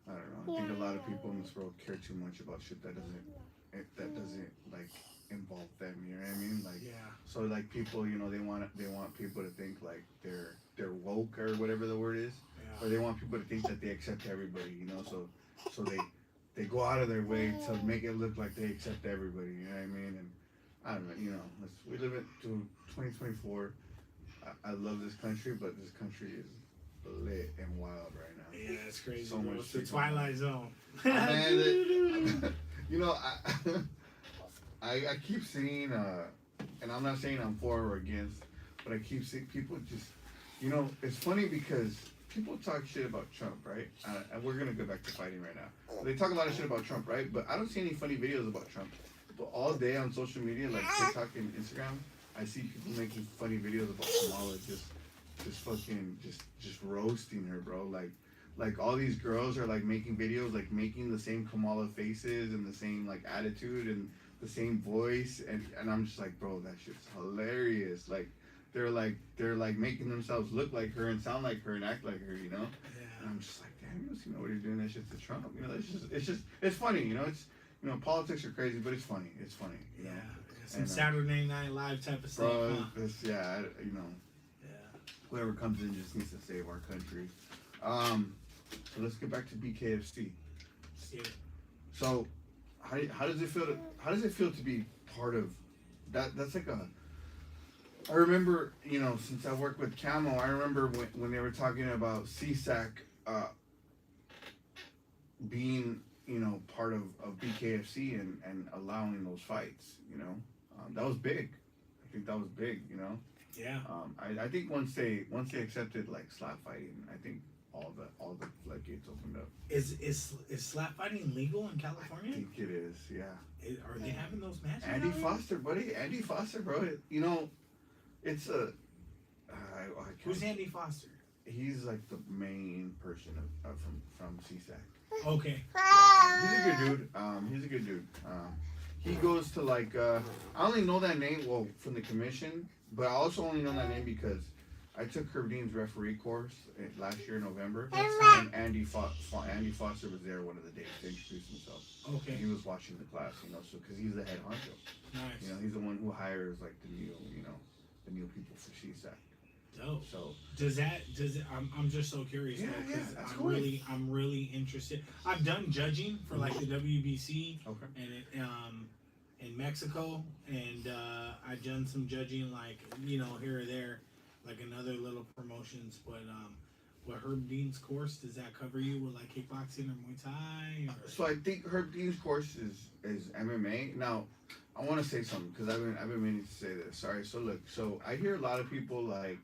I don't know. I think a lot of people in this world care too much about shit that doesn't like involve them. You know what I mean? Like, yeah, so like people, they want people to think like they're woke or whatever the word is, or they want people to think that they accept everybody. So they go out of their way to make it look like they accept everybody. You know what I mean? And I don't know. We live in 2024. I love this country, but this country is lit and wild right now. yeah, it's crazy. So Bro. much It's the shit going on. Twilight Zone. I keep seeing, and I'm not saying I'm for or against, but I keep seeing people just, it's funny because people talk shit about Trump, right? And we're gonna go back to fighting right now. They talk a lot of shit about Trump, right? But I don't see any funny videos about Trump. But all day on social media, like TikTok and Instagram, I see people making funny videos about Kamala, just fucking, just roasting her, bro. Like all these girls are like making videos, like making the same Kamala faces and the same like attitude and the same voice, and I'm just like, bro, that shit's hilarious. Like they're like making themselves look like her and sound like her and act like her, Yeah. And I'm just like, damn, you don't see nobody doing that shit to Trump. It's funny, It's politics are crazy, but it's funny. It's funny, Yeah. Some And, Saturday Night Live type of stuff. bro. Huh? It's, Yeah. Whoever comes in just needs to save our country. So let's get back to BKFC. Yeah. So, how does it feel to be part of that? That's like a. I remember, since I work with Camo, I remember when they were talking about CSAC being, part of BKFC and allowing those fights. That was big. I think that was big. Yeah. I think once they accepted like slap fighting, I think all the floodgates opened up. Is slap fighting legal in I California? think it is, yeah. Are they having those matches? Andy out here? Foster, buddy. Andy Foster, bro. It's a. Who's Andy Foster? He's like the main person from CSAC. Okay. He's a good dude. He's a good dude. He goes to like. I only know that name from the commission, but I also only know that name because I took Herb Dean's referee course last year in November, and Andy Foster was there one of the days to introduce himself. Okay. He was watching the class, so because he's the head honcho. Nice. He's the one who hires like the new people for CSAC. Dope. So Does it? I'm just so curious. Yeah, though, 'cause that's I'm cool. really interested. I've done judging for like the WBC okay. and in Mexico, and I've done some judging like here or there, like in other little promotions. But what Herb Dean's course, does that cover you with like kickboxing or Muay Thai? Or? So I think Herb Dean's course is MMA. Now I want to say something because I've been meaning to say this. Sorry. So look. So I hear a lot of people like.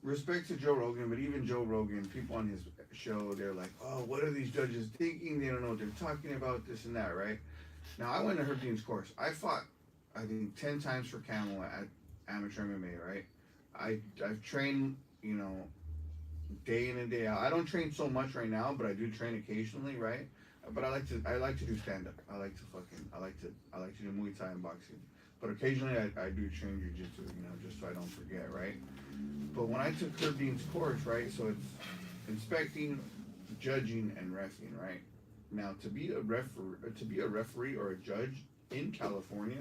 Respect to Joe Rogan, but even Joe Rogan, people on his show, they're like, oh, what are these judges thinking? They don't know what they're talking about, this and that, right? Now, I went to Herb Dean's course. I fought, I think, 10 times for Camel at amateur MMA, right? I've trained, day in and day out. I don't train so much right now, but I do train occasionally, right? But I like to do stand-up. I like to do Muay Thai and boxing. But occasionally I do train jiu-jitsu, just so I don't forget, right? But when I took Herb Dean's course, right, so it's inspecting, judging, and reffing, right? Now, to be a referee or a judge in California,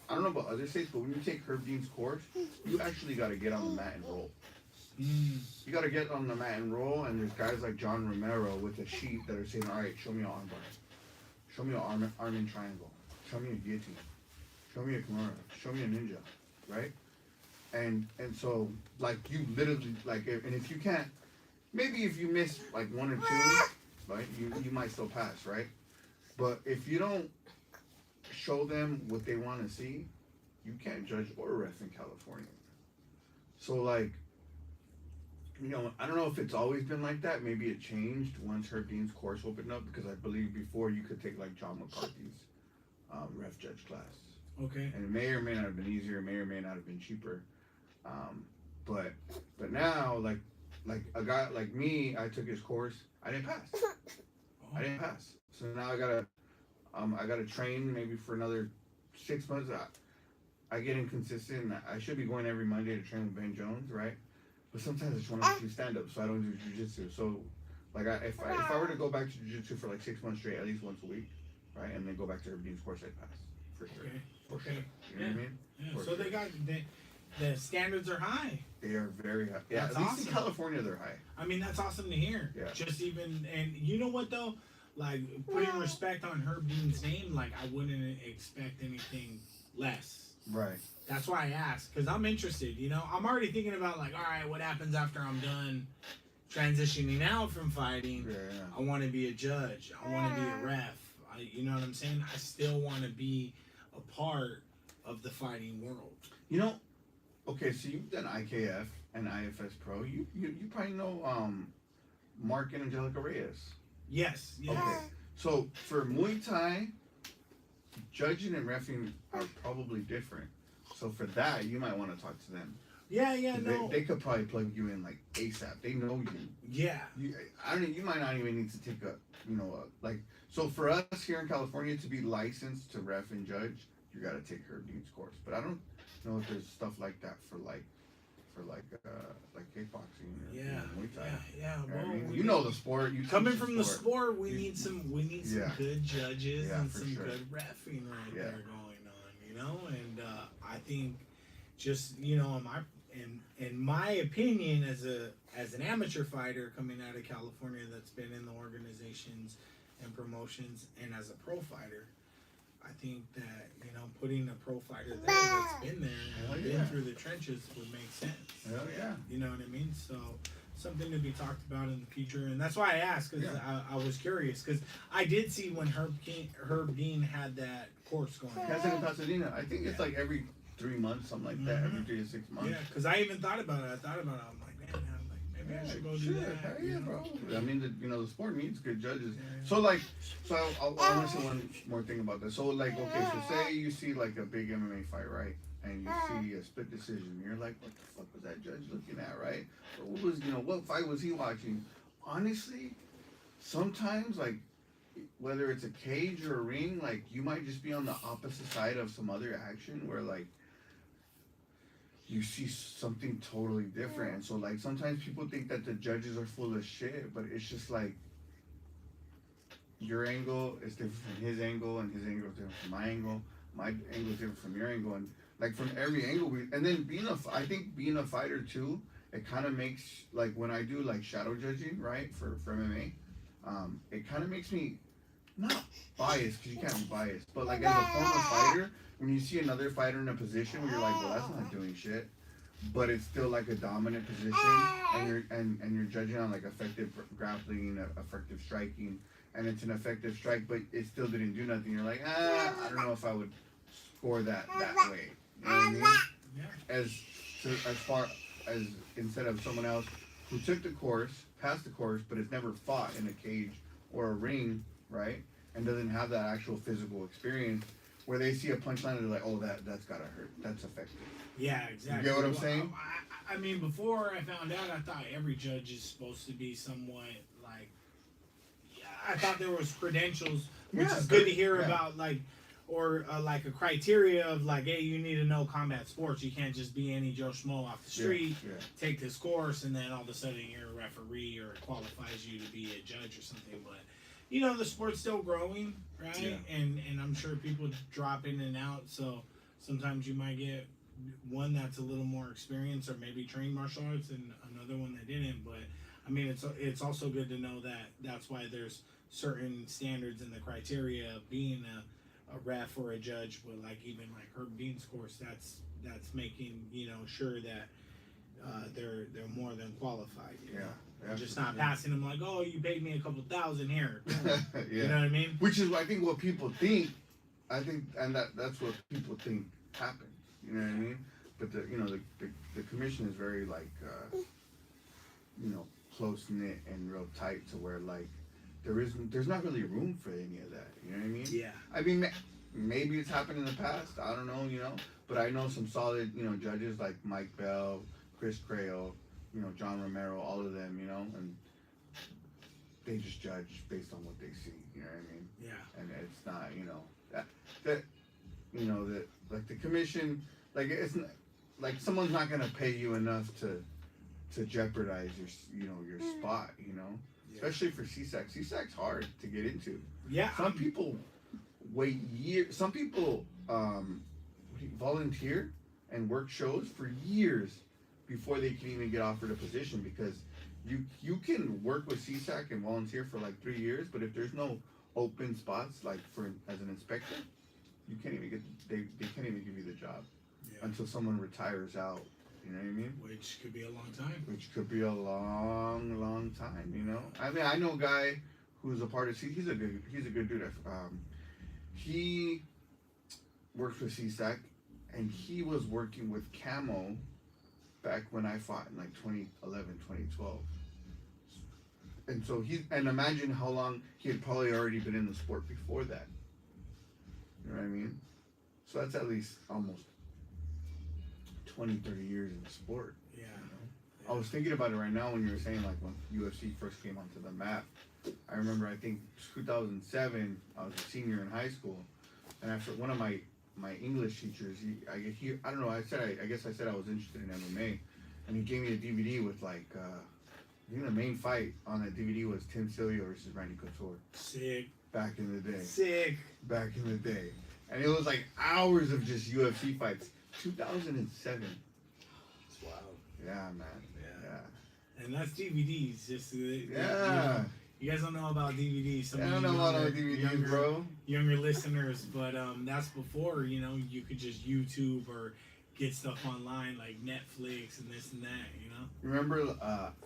I don't know about other states, but when you take Herb Dean's course, you actually got to get on the mat and roll. You got to get on the mat and roll, and there's guys like John Romero with a sheet that are saying, all right, show me an armbar. Show me an arm in triangle. Show me a guillotine. Show me a kimura. Show me a ninja, right? And so, like, you literally, like, and if you can't, maybe if you miss, like, one or two, right, you might still pass, right? But if you don't show them what they want to see, you can't judge or ref in California. So, like, I don't know if it's always been like that. Maybe it changed once Herb Dean's course opened up, because I believe before you could take, like, John McCarthy's ref judge class. Okay. And it may or may not have been easier, may or may not have been cheaper. But now, like a guy like me, I took his course. I didn't pass. So now I gotta train maybe for another 6 months. I get inconsistent. I should be going every Monday to train with Ben Jones, right? But sometimes I just want to do stand up, so I don't do jiu-jitsu. So, like, if I were to go back to jiu-jitsu for like 6 months straight, at least once a week, right, and then go back to Herb Dean's course, I'd pass for sure. Okay. For sure. You know what I mean? Yeah. For So sure. they got the standards are high. They are very high. Yeah, That's at least awesome. in California they're high. I mean, that's awesome to hear. Yeah. Just even, and you know what though? Like, putting respect on Herb Dean's name, like, I wouldn't expect anything less. Right. That's why I asked, because I'm interested, I'm already thinking about, like, all right, what happens after I'm done transitioning out from fighting? Yeah. I want to be a judge. I want to be a ref. You know what I'm saying? I still want to be a part of the fighting world. You know, okay, so you've done IKF and IFS Pro. You probably know Mark and Angelica Reyes. Yes. Yes. Okay. So for Muay Thai, judging and reffing are probably different. So for that, you might want to talk to them. Yeah. Yeah. No. They could probably plug you in like ASAP. They know you. Yeah. You might not even need to take like. So for us here in California to be licensed to ref and judge, you got to take Herb Dean's course. But I don't know if there's stuff like that for kickboxing or Muay Thai. Yeah. I Well, mean, you know the sport. You coming teach from the sport, we need some good judges and for some sure. good reffing there going on, And I think just in my opinion, as an amateur fighter coming out of California that's been in the organizations and promotions, and as a pro fighter, I think that putting a pro fighter there that's been there and been through the trenches would make sense. Hell yeah. You know what I mean? So something to be talked about in the future, and that's why I asked, because I was curious, because I did see when Herb Dean had that course going. That's in Pasadena. I think it's like every 3 months, something like that. Every 3 to 6 months. Yeah, because I even thought about it. I'm like, man, maybe I should go do that. Hell yeah, bro. I mean, the sport needs good judges. Yeah. So I want to say one more thing about this. So okay, so say you see like a big MMA fight, right? And you see a split decision. You're like, what the fuck was that judge looking at, right? Or what fight was he watching? Honestly, sometimes like, whether it's a cage or a ring, like you might just be on the opposite side of some other action where like you see something totally different. And so like sometimes people think that the judges are full of shit, but it's just like your angle is different from his angle, and his angle is different from my angle. My angle is different from your angle, and like from every angle and then I think being a fighter too, it kind of makes, like when I do like shadow judging, right, for MMA, it kind of makes me not biased, because you can't be biased, but like as a former fighter, when you see another fighter in a position where you're like, well, that's not doing shit, but it's still like a dominant position, and you're judging on like effective grappling, effective striking, and it's an effective strike, but it still didn't do nothing. You're like, I don't know if I would score that way. You know what I mean? Yeah. As far as instead of someone else who took the course, passed the course, but has never fought in a cage or a ring, right? And doesn't have that actual physical experience, where they see a punchline and they're like, oh, that's gotta hurt. That's effective. Yeah, exactly. You get what I'm saying? I mean, before I found out, I thought every judge is supposed to be somewhat like. I thought there was credentials, which is good to hear about, like, or like a criteria of like, hey, you need to know combat sports. You can't just be any Joe Schmo off the street, take this course, and then all of a sudden you're a referee, or it qualifies you to be a judge or something. But the sport's still growing, right? Yeah. And I'm sure people drop in and out, so sometimes you might get one that's a little more experienced or maybe trained martial arts, and another one that didn't. But I mean, it's also good to know that that's why there's certain standards and the criteria of being a ref or a judge. But like even like Herb Dean's course, that's making sure that they're more than qualified. Yeah. Just not passing them like, oh, you paid me a couple $1,000 here. Yeah. You know what I mean? Which is, I think, what people think. I think, and that's what people think happens. You know what I mean? But the commission is very like close knit and real tight, to where like there's not really room for any of that. You know what I mean? Yeah. I mean, maybe it's happened in the past. I don't know. But I know some solid judges like Mike Bell, Chris Crail, John Romero, all of them, and they just judge based on what they see. You know what I mean? Yeah. And it's not, that like the commission, like it's not, like someone's not gonna pay you enough to jeopardize your spot. Especially for CSAC. CSAC's hard to get into. Yeah. Some people wait years. Some people volunteer and work shows for years before they can even get offered a position, because you can work with CSAC and volunteer for like 3 years, but if there's no open spots, like as an inspector, you can't even they can't even give you the job until someone retires out. You know what I mean? Which could be a long time. Which could be a long, long time. I mean, I know a guy who's a part of. He's a good dude. works with CSAC, and he was working with Camo back when I fought in like 2011, 2012. And so and imagine how long he had probably already been in the sport before that. You know what I mean? So that's at least almost 20, 30 years in the sport. Yeah. I was thinking about it right now when you were saying like when UFC first came onto the map. I remember I think 2007, I was a senior in high school, and after one of my English teachers, I don't know, I guess I said I was interested in MMA, and he gave me a DVD with like I think the main fight on that DVD was Tim Sylvia versus Randy Couture. Sick. Back in the day. Sick. Back in the day. And it was like hours of just UFC fights. 2007. It's wild. Yeah, man. And that's DVDs. Just Yeah. You guys don't know about DVDs. Some I of don't you know about DVDs, bro. Younger listeners, but that's before, you know, you could just YouTube or get stuff online like Netflix and this and that, you know. Remember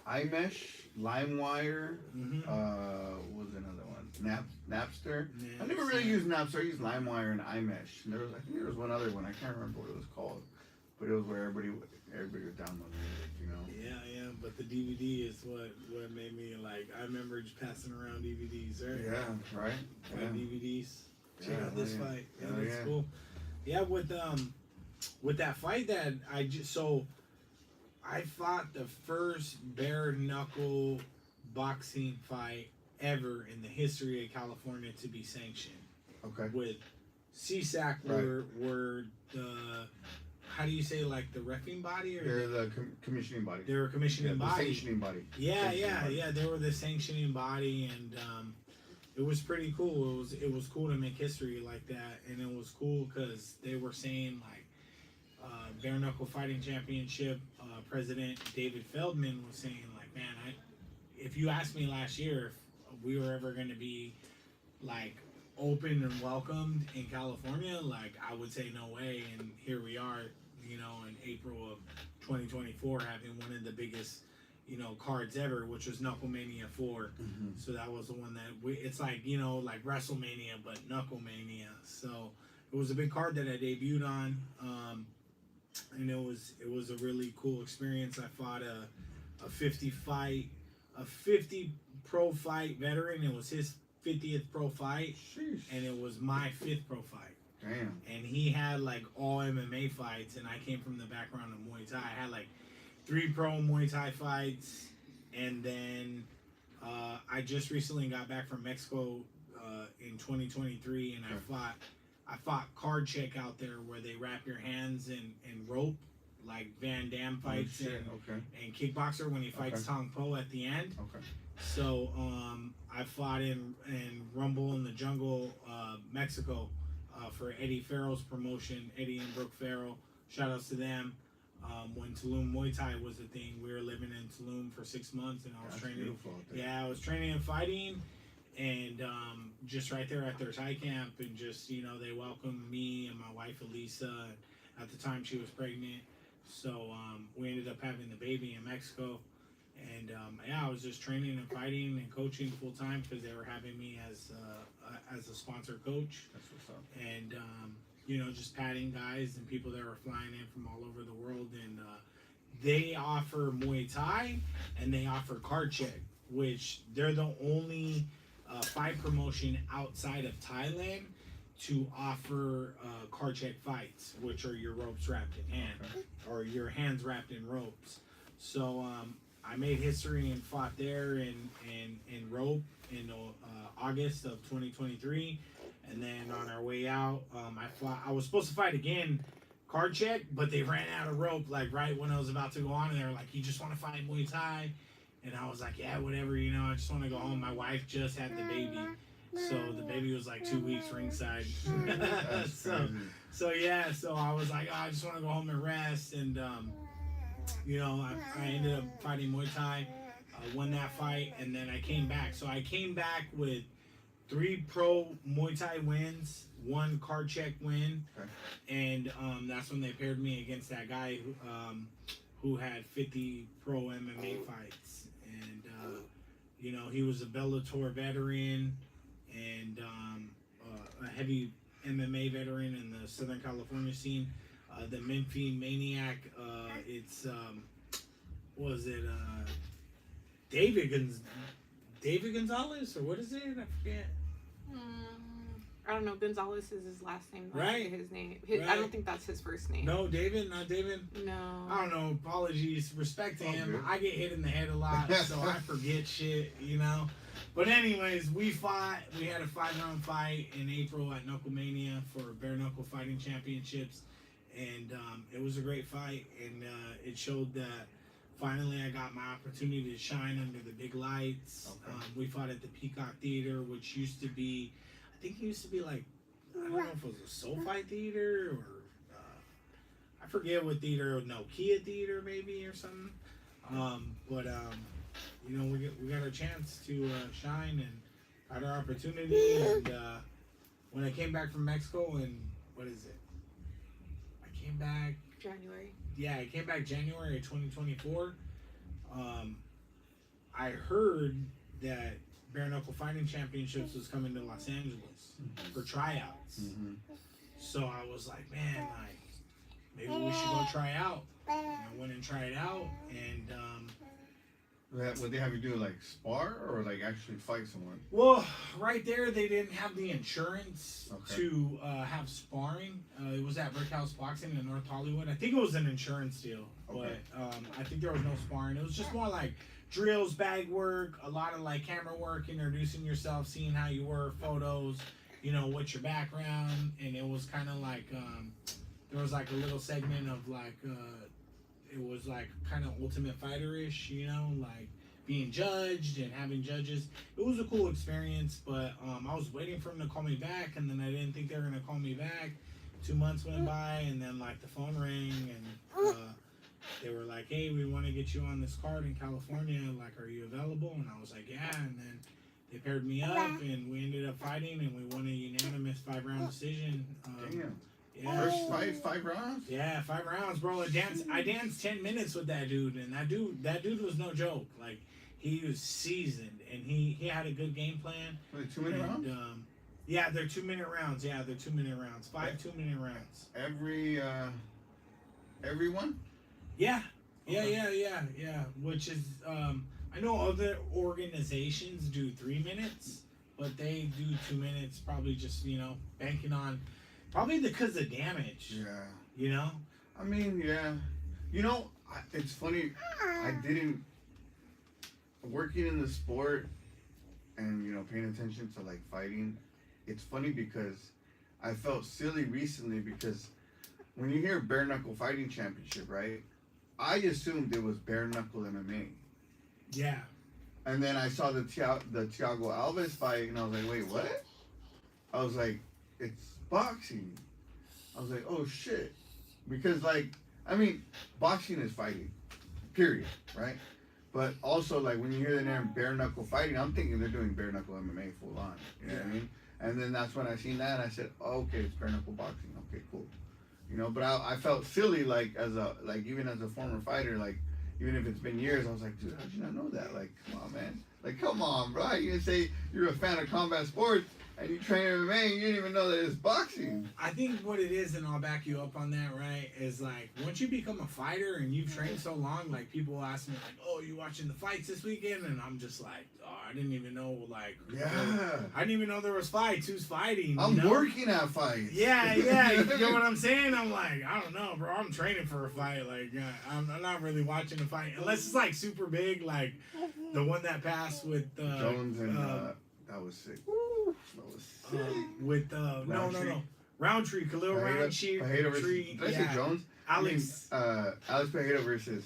iMesh, LimeWire, Mm-hmm. what was another one? Napster. Yeah, I never really used Napster. I used LimeWire and iMesh. And I think there was one other one. I can't remember what it was called, but it was where everybody would download music, you know. Yeah, but the DVD is what made me like. I remember just passing around DVDs, right? Yeah, right. Fight DVDs. Check Yeah, out this yeah. fight. Yeah, Oh, that's yeah. cool. Yeah, with that fight that I fought the first bare knuckle boxing fight ever in the history of California to be sanctioned. Okay. With CSAC were the, how do you say, like the reffing body, or They're the commissioning body. they were a commissioning The body. sanctioning body. Yeah, Sanctioning body. they were the sanctioning body, and it was pretty cool. It was cool to make history like that, and it was cool because they were saying like bare knuckle fighting championship president David Feldman was saying like, man, if you asked me last year if we were ever going to be like open and welcomed in California, like I would say no way, and here we are, you know, in April of 2024 having one of the biggest, you know, cards ever, which was Knucklemania 4. Mm-hmm. So that was the one that it's like, you know, like WrestleMania but Knucklemania. So it was a big card that I debuted on, and it was a really cool experience. I fought a 50 pro fight veteran. It was his 50th pro fight. Sheesh. And it was my 5th pro fight. Damn. And he had like all MMA fights, and I came from the background of Muay Thai. I had like 3 pro Muay Thai fights, and then I just recently got back from Mexico in 2023, and I fought card check out there where they wrap your hands in rope, like Van Damme fights and Kickboxer when he fights Tong Po at the end. Okay. So I fought in Rumble in the Jungle, Mexico, for Eddie Farrell's promotion, Eddie and Brooke Farrell. Shout outs to them. When Tulum Muay Thai was a thing, we were living in Tulum for 6 months, and I was training. Beautiful out there. Yeah, I was training and fighting, and just right there at their Thai camp, and just, you know, they welcomed me and my wife Elisa. At the time, she was pregnant, so we ended up having the baby in Mexico. And yeah, I was just training and fighting and coaching full time because they were having me as a sponsor coach. That's what's up. And you know, just patting guys and people that were flying in from all over the world. And they offer Muay Thai and they offer card check, which they're the only fight promotion outside of Thailand to offer card check fights, which are your ropes wrapped in hand or your hands wrapped in ropes. So I made history and fought there in rope in August of 2023, and then on our way out, I was supposed to fight again, card check, but they ran out of rope like right when I was about to go on, and they were like, "You just want to fight Muay Thai?" And I was like, "Yeah, whatever, you know, I just want to go home." My wife just had the baby, so the baby was like 2 weeks ringside. so yeah, so I was like, "Oh, I just want to go home and rest," and you know, I ended up fighting Muay Thai, won that fight, and then I came back. So I came back with 3 pro Muay Thai wins, 1 card check win, and that's when they paired me against that guy who had 50 pro MMA fights. And, you know, he was a Bellator veteran and a MMA veteran in the Southern California scene. The Memphis Maniac. It's what was it? David Gonzalez, or what is it? I forget. I don't know. Gonzalez is his last name. Right. His name. Right. I don't think that's his first name. No, David, not David. No. I don't know. Apologies. Respect to him. Good. I get hit in the head a lot, so I forget shit, you know. But anyways, we fought. We had a 5-round fight in April at Knucklemania for Bare Knuckle Fighting Championships, and it was a great fight, and it showed that finally I got my opportunity to shine under the big lights. Okay. We fought at the Peacock Theater, which used to be, I think it used to be like, I don't know if it was a Soul Fight Theater or I forget what theater, Nokia Theater maybe or something. But you know, we got our chance to shine and got our opportunity. And when I came back from Mexico, and what is it? I came back. January. Yeah, I came back January of 2024. I heard that Bare Knuckle Fighting Championships was coming to Los Angeles for tryouts. Mm-hmm. So I was like, man, like maybe we should go try out. And I went and tried out, and What they have you do, like spar or like actually fight someone? well, right there they didn't have the insurance Okay. to have sparring. It was at Brick House Boxing in North Hollywood. I think it was an insurance deal, Okay. but I think there was no sparring. It was just more like drills, bag work, a lot of like camera work, introducing yourself, seeing how you were, photos, you know, what's your background, and it was kind of like there was like a little segment of like it was like kind of Ultimate Fighter-ish, you know, like being judged and having judges. It was a cool experience, but I was waiting for them to call me back, and then I didn't think they were gonna call me back. 2 months went by, and then like the phone rang, and they were like, "Hey, we want to get you on this card in California. Like, are you available?" And I was like, "Yeah." And then they paired me up, and we ended up fighting, and we won a unanimous 5-round decision. Damn. Yeah. First fight, 5 rounds? Yeah, 5 rounds, bro. I danced 10 minutes with that dude, and that dude was no joke. Like, he was seasoned, and he had a good game plan. Were they 2-minute rounds? Yeah, they're 2-minute rounds. Yeah, they're 2-minute rounds. 5 2-minute rounds. Every one? Yeah, Okay. yeah. Which is, I know other organizations do 3 minutes, but they do 2 minutes, probably just, you know, banking on, probably because of damage. Yeah. You know? I mean, yeah. You know, it's funny. I didn't working in the sport and you know paying attention to like fighting. It's funny because I felt silly recently because when you hear bare knuckle fighting championship, right? I assumed it was bare knuckle MMA, Yeah. and then I saw the Thiago Alves fight, and I was like, wait, what? I was like, it's boxing. I was like, oh shit, because like I mean, boxing is fighting, period, right? But also, like, when you hear the name bare knuckle fighting, I'm thinking they're doing bare knuckle MMA full on. You know what I mean? And then that's when I seen that, and I said, oh, okay, it's bare knuckle boxing. Okay, cool. You know, but I felt silly, like, even as a former fighter, like, even if it's been years, I was like, dude, how'd you not know that? Like, come on, man. Like, come on, bro. You didn't say you're a fan of combat sports, and you train MMA, and you didn't even know that it's boxing. I think what it is, and I'll back you up on that, right, is like once you become a fighter and you've trained so long, like people will ask me like, oh, you watching the fights this weekend? And I'm just like, oh, I didn't even know, like, Yeah. I didn't even know there was fights. Who's fighting? I'm you know? working at fights. Yeah, you know what I'm saying? I'm like, I don't know, bro. I'm training for a fight. Like, I'm not really watching a fight unless it's like super big, like the one that passed with Jones and that was sick. That was sick. with no, Roundtree, Khalil Roundtree. Did I say Jones? Alex. Alex Pereira versus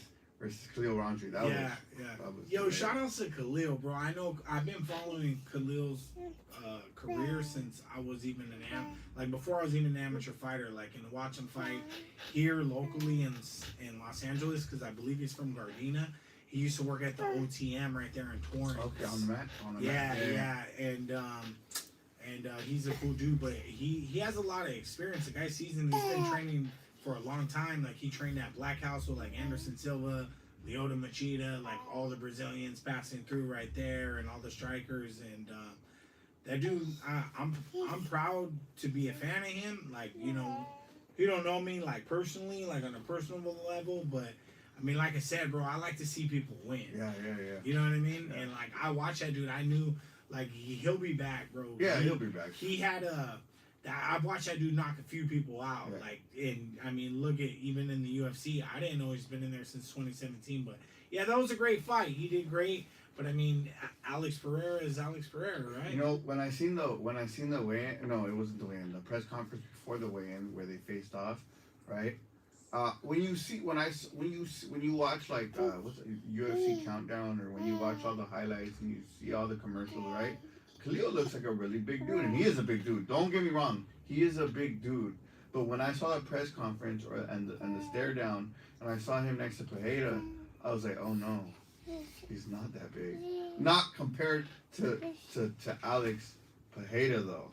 Khalil Roundtree. That Yeah. was Yo, amazing. shout outs to Khalil, bro. I know I've been following Khalil's career since I was even before I was even an amateur fighter. Like, and watch him fight here locally in Los Angeles, because I believe he's from Gardena. He used to work at the OTM right there in Torrance. Okay, on the mat. Yeah, and he's a cool dude, but he has a lot of experience. The guy's seasoned. He's been training for a long time. Like, he trained at Black House with like Anderson Silva, Lyoto Machida, like all the Brazilians passing through right there, and all the strikers. And that dude, I'm proud to be a fan of him. Like, you know, he don't know me like personally, like on a personal level, but I mean, like I said, bro, I like to see people win. Yeah. You know what I mean? Yeah. And like I watched that dude, I knew like he'll be back, bro. Yeah, he'll be back. He had I've watched that dude knock a few people out. Yeah. Like, and I mean, look at even in the UFC, I didn't know he's been in there since 2017. But yeah, that was a great fight. He did great. But I mean, Alex Pereira is Alex Pereira, right? You know, when I seen the weigh-in, no, it wasn't the weigh-in. The press conference before the weigh-in where they faced off, right? When you watch like what's it, UFC Countdown, or when you watch all the highlights and you see all the commercials, right? Khalil looks like a really big dude, and he is a big dude. Don't get me wrong, he is a big dude. But when I saw the press conference and the stare down, and I saw him next to Pereira, I was like, oh no, he's not that big. Not compared to Alex Pereira though.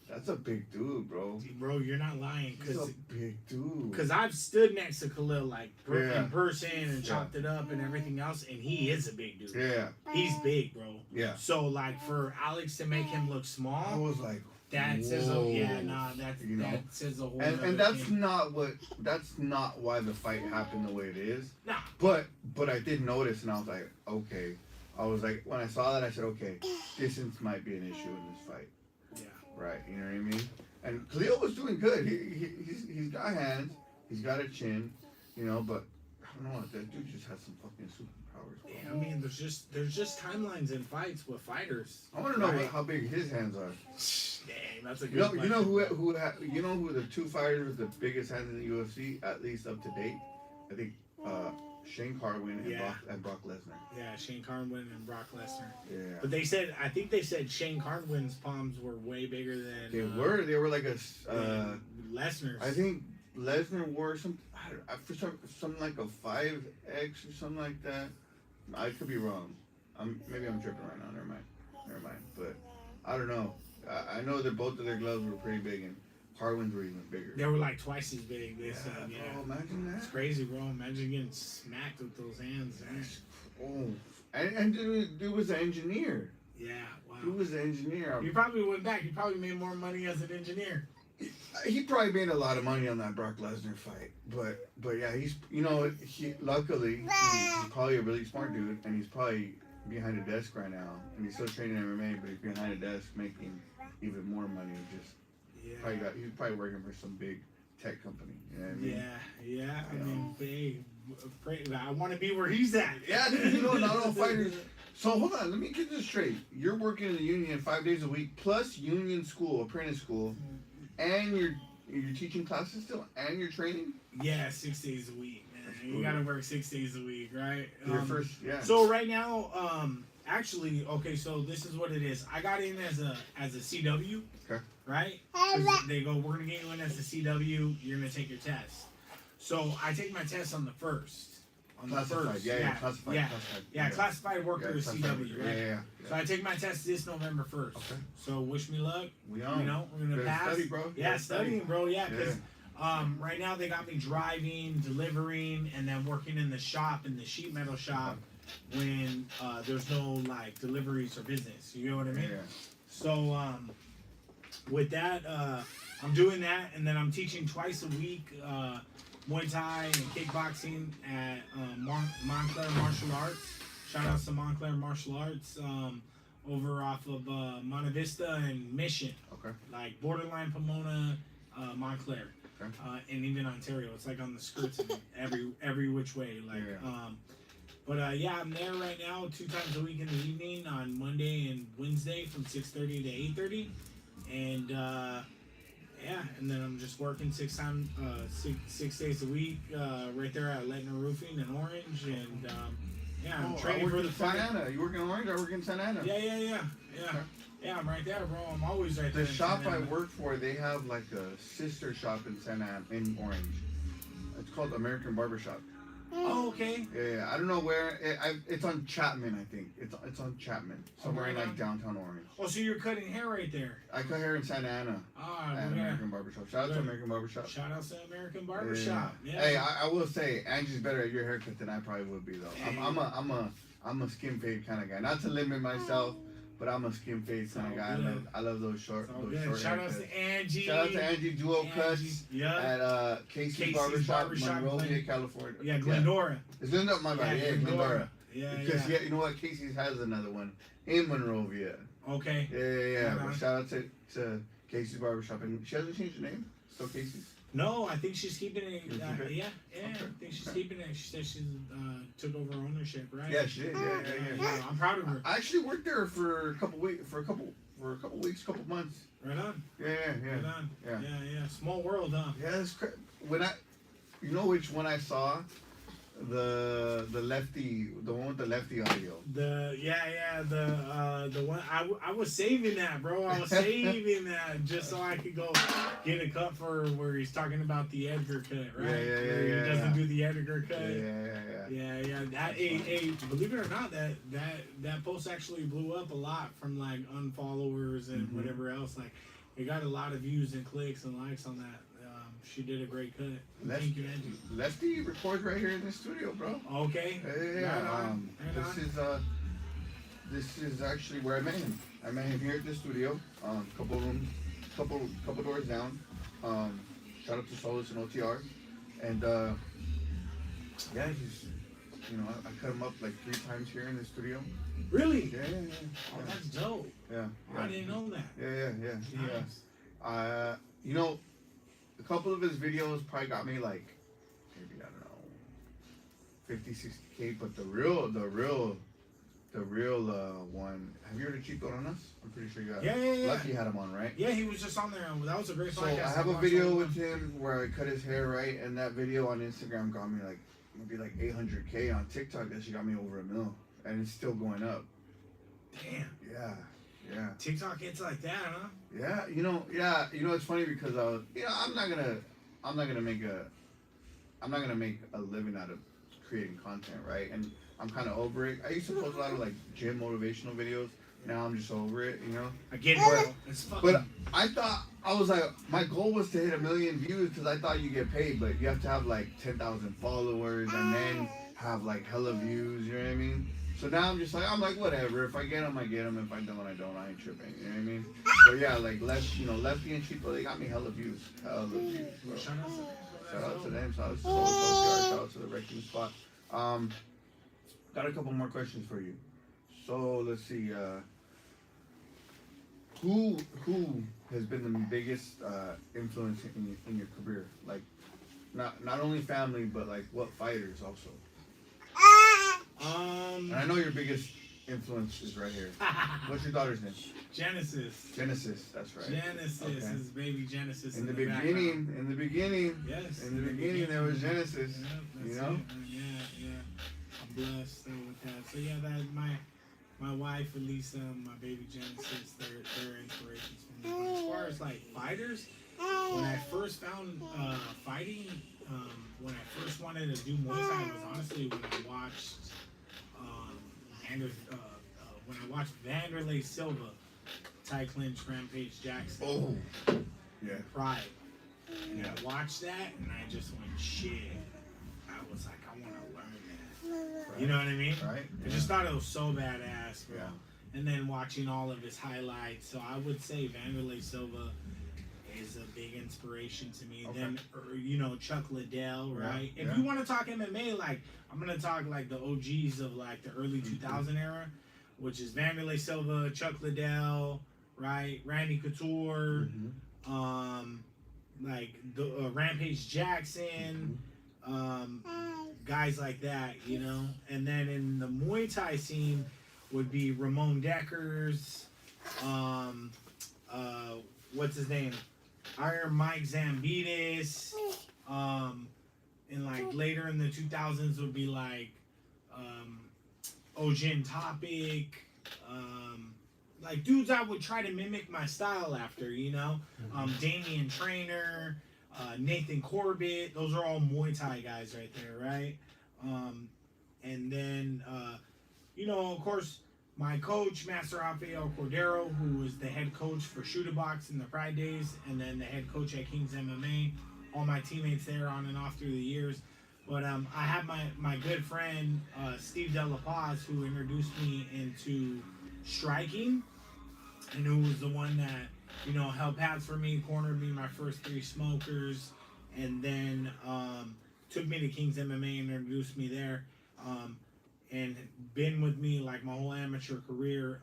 That's a big dude, bro. Bro, you're not lying. He's a big dude. Because I've stood next to Khalil like Yeah. in person and chopped it up and everything else, and he is a big dude. Yeah. He's big, bro. Yeah. So like for Alex to make him look I small, was like, that says whoa. that says a whole. and that's not why the fight happened the way it is. Nah. But I did notice, and I was like, okay. I was like, when I saw that, I said, okay, distance might be an issue in this fight. Yeah. Right, you know what I mean? And Khalil was doing good. He's got hands, he's got a chin, you know, but I don't know, that dude just has some fucking superpowers. Bro. Yeah, I mean, there's just timelines in fights with fighters. I want to know right? how big his hands are. Dang, that's a good You know question. who the two fighters with the biggest hands in the UFC, at least up to date? I think Shane Carwin and Brock Lesnar. Yeah, Shane Carwin and Brock Lesnar. Yeah. But I think they said Shane Carwin's palms were way bigger than They were like a Lesnar's. I think Lesnar wore something like a 5X or something like that. I could be wrong. Maybe I'm tripping right now. Never mind. But I don't know. I know that both of their gloves were pretty big, and Carwin's were even bigger. They were like twice as big. They said, yeah. Oh, imagine that. It's crazy, bro. Imagine getting smacked with those hands. Man. Oh, and dude was an engineer. Yeah, wow. Dude was an engineer. You probably went back. You probably made more money as an engineer. He probably made a lot of money on that Brock Lesnar fight, but yeah, luckily he's probably a really smart dude, and he's probably behind a desk right now, and he's still training MMA, but he's behind a desk making even more money. He's probably working for some big tech company. You know what I mean? Yeah. I mean, hey, I want to be where he's at. Yeah, dude, not all fighters. So hold on, let me get this straight. You're working in the union 5 days a week, plus union school, apprentice school, and you're teaching classes still, and you're training. Yeah, 6 days a week, man. You gotta work 6 days a week, right? Yeah. So right now, actually, okay, so this is what it is. I got in as a CW. Okay. Right? 'Cause they go, we're gonna get you in as a CW. You're gonna take your test. So I take my test on the first. Classified, Classified worker is CW, right? Yeah. So I take my test this November 1st. Okay. So wish me luck. We on. You know, we're gonna pass. Study, bro. Yeah, studying, bro. Yeah, because right now they got me driving, delivering, and then working in the shop, in the sheet metal shop, when there's no like deliveries or business. You know what I mean? Yeah. So with that, I'm doing that, and then I'm teaching twice a week. Muay Thai and kickboxing at Montclair Martial Arts. Shout out to Montclair Martial Arts over off of Monte Vista and Mission. Okay. Like borderline Pomona, Montclair, Okay. and even Ontario. It's like on the skirts of every which way. Like, but yeah, I'm there right now 2 times a week in the evening on Monday and Wednesday from 6:30 to 8:30, and. Yeah, and then I'm just working 6 days a week right there at Letner Roofing in Orange, and I'm training for the Santa Ana. You work in Orange? I work in Santa Ana. Yeah. Yeah, I'm right there, bro. I'm always right there. The shop I work for, they have like a sister shop in Santa Ana, in Orange. It's called American Barbershop. Oh, okay. Yeah, I don't know where. It's on Chapman, I think. It's on Chapman, somewhere in like downtown Orange. Oh, so you're cutting hair right there? I cut hair in Santa Ana at American Barbershop. Shout out to American Barbershop. Shout out to American Barbershop. Yeah. Hey, I will say, Angie's better at your haircut than I probably would be though. Hey. I'm a skin fade kind of guy. Not to limit myself, but I'm a skin face kind of all guy. good. I love those short, It's all those good. short Shout out haircuts. to Angie. Shout out to Angie Duo Cuts Yeah. at Casey's Casey's Barbershop, Barbershop, Monrovia, California. Yeah, Glendora. It's Glendora, my bad. Yeah, Glendora. Yeah, Because you know what, Casey's has another one in Monrovia. Okay. Yeah. Right But on. shout out to Casey's Barbershop, and she hasn't changed the name. Still Casey's. No, I think she's keeping it. Keep it? Yeah, Okay. I think she's keeping it. She said she took over ownership, right? Yeah, she did. Yeah. I'm proud of her. I actually worked there for a couple weeks, couple months. Right on. Yeah. Right on. Yeah. Yeah. Small world, huh? Yeah, it's you know which one I saw? The lefty, the one with the lefty audio. The one I was saving that, bro. I was saving that just so I could go get a cut for where he's talking about the Edgar cut, right? Where he doesn't do the Edgar cut. Yeah. That believe it or not, that post actually blew up a lot from like unfollowers and whatever else. Like, it got a lot of views and clicks and likes on that. She did a great cut. Thank you, Angie. Lefty records right here in the studio, bro. Okay. Yeah. Right on. This is actually where I met him. I met him here at the studio. Couple rooms, couple doors down. Shout out to Solus and OTR, and yeah, he's, I cut him up like 3 times here in the studio. Really? Yeah. Oh, that's dope. Yeah. I didn't know that. Yeah. Nice. A couple of his videos probably got me like, maybe, I don't know, 50, 60K, but the real one, have you heard of Chico on us? I'm pretty sure you got Yeah. Lucky had him on, right? Yeah, he was just on there. That was a great So podcast. I have a video with him where I cut his hair, right? And that video on Instagram got me like, maybe like 800K. On TikTok, that shit got me over 1 million. And it's still going up. Damn. Yeah. TikTok hits like that, huh? Yeah, it's funny because I'm not gonna make a living out of creating content, right? And I'm kind of over it. I used to post a lot of like gym motivational videos. Now I'm just over it, I get it, bro. It's fucking. But I was like, my goal was to hit 1 million views because I thought you get paid, but you have to have like 10,000 followers and then have like hella views. You know what I mean? So now I'm like, whatever. If I get them, I get them. If I don't, I don't. I ain't tripping. You know what I mean? But yeah, like Lefty and Chico, they got me hella views. Bro. Shout Shout out to them. Shout out to OTR. Shout out to the Wrecking Spot. Got a couple more questions for you. So let's see. Who has been the biggest influence in your career? Like, not only family, but like what fighters also? And I know your biggest influence is right here. What's your daughter's name? Genesis. That's right. Genesis Okay. is baby Genesis. In the background. beginning. Yes. In the beginning, there was Genesis. Yeah, that's You know? it. Yeah. I'm blessed with that. So yeah, that my wife Elisa, my baby Genesis, they're inspirations for me. But as far as like fighters, when I first found fighting, when I first wanted to do Muay Thai, was honestly when I watched when I watched Vanderlei Silva, Ty Clinch, Rampage Jackson. Oh. Yeah. Pride. And I watched that and I just went, shit. I was like, I want to learn that. Right. You know what I mean? Right. I just thought it was so badass, bro. Yeah. And then watching all of his highlights. So I would say Vanderlei Silva is a big inspiration to me. Okay. Then, Chuck Liddell, right? Yeah, If yeah. you want to talk MMA, like, I'm going to talk like the OGs of like the early 2000 era, which is Vanderlei Silva, Chuck Liddell, right? Randy Couture, like the Rampage Jackson, guys like that, And then in the Muay Thai scene would be Ramon Deckers, what's his name? Iron Mike Zambitis, and like later in the 2000s would be like Ojin Topic, like dudes I would try to mimic my style after, Damian Trainer, Nathan Corbett, those are all Muay Thai guys right there, right? And then, of course, my coach, Master Rafael Cordero, who was the head coach for Shooter Box in the Pride Days, and then the head coach at King's MMA, all my teammates there on and off through the years. But I have my good friend, Steve De La Paz, who introduced me into striking, and who was the one that, you know, held pads for me, cornered me my first 3 smokers, and then took me to King's MMA and introduced me there, and been with me like my whole amateur career,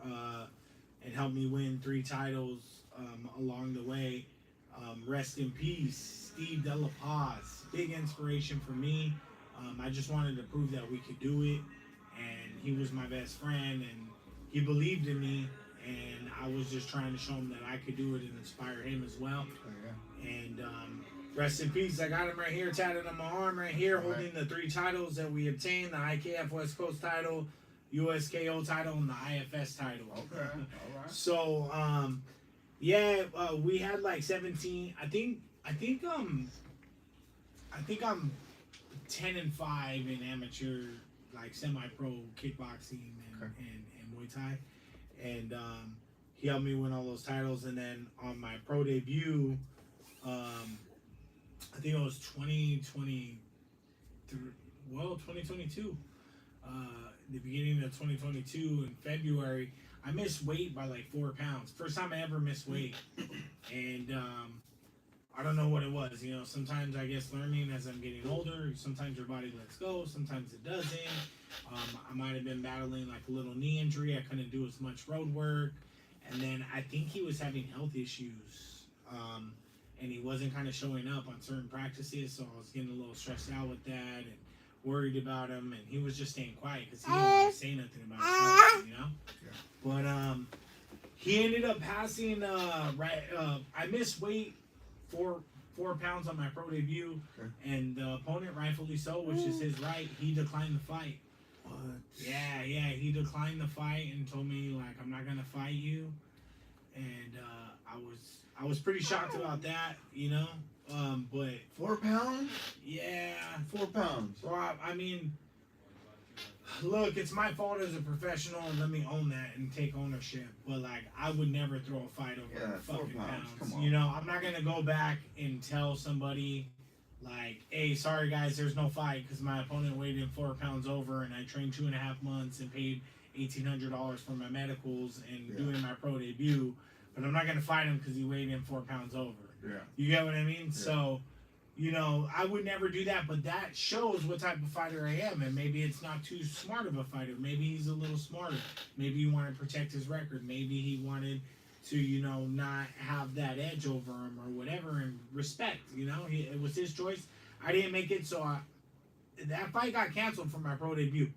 and helped me win 3 titles along the way. Rest in peace, Steve De La Paz. Big inspiration for me. I just wanted to prove that we could do it, and he was my best friend, and he believed in me, and I was just trying to show him that I could do it and inspire him as well. Oh, yeah. And rest in peace. I got him right here, tatted on my arm right here, holding the 3 titles that we obtained: the IKF West Coast title, USKO title, and the IFS title. Okay. All right. So, we had like 17. I think I'm 10-5 in amateur, like semi-pro kickboxing and Muay Thai, and he helped me win all those titles. And then on my pro debut, I think it was 2022. The beginning of 2022 in February, I missed weight by like 4 pounds. First time I ever missed weight, and I don't know what it was. You know, sometimes I guess learning as I'm getting older. Sometimes your body lets go. Sometimes it doesn't. I might have been battling like a little knee injury. I couldn't do as much road work, and then I think he was having health issues, and he wasn't kind of showing up on certain practices. So I was getting a little stressed out with that and worried about him, and he was just staying quiet because he didn't want to say nothing about himself, you know. Yeah. But he ended up passing. I missed weight 4 pounds on my pro debut, and the opponent, rightfully so, which is his right, he declined the fight. What? Yeah, he declined the fight and told me like, I'm not gonna fight you, and I was pretty shocked about that, you know. But 4 pounds? yeah, 4 pounds. well, I mean, look, it's my fault as a professional, and let me own that and take ownership. But like, I would never throw a fight over 4 fucking pounds. Come on. You know, I'm not gonna go back and tell somebody like, hey, sorry guys, there's no fight because my opponent weighed in 4 pounds over, and I trained 2.5 months and paid $1,800 for my medicals and doing my pro debut. But I'm not gonna fight him because he weighed in 4 pounds over. Yeah. You get what I mean? Yeah. So, you know, I would never do that, but that shows what type of fighter I am. And maybe it's not too smart of a fighter. Maybe he's a little smarter. Maybe he wanted to protect his record. Maybe he wanted to, you know, not have that edge over him or whatever, and respect, you know. It was his choice. I didn't make it, so that fight got canceled for my pro debut.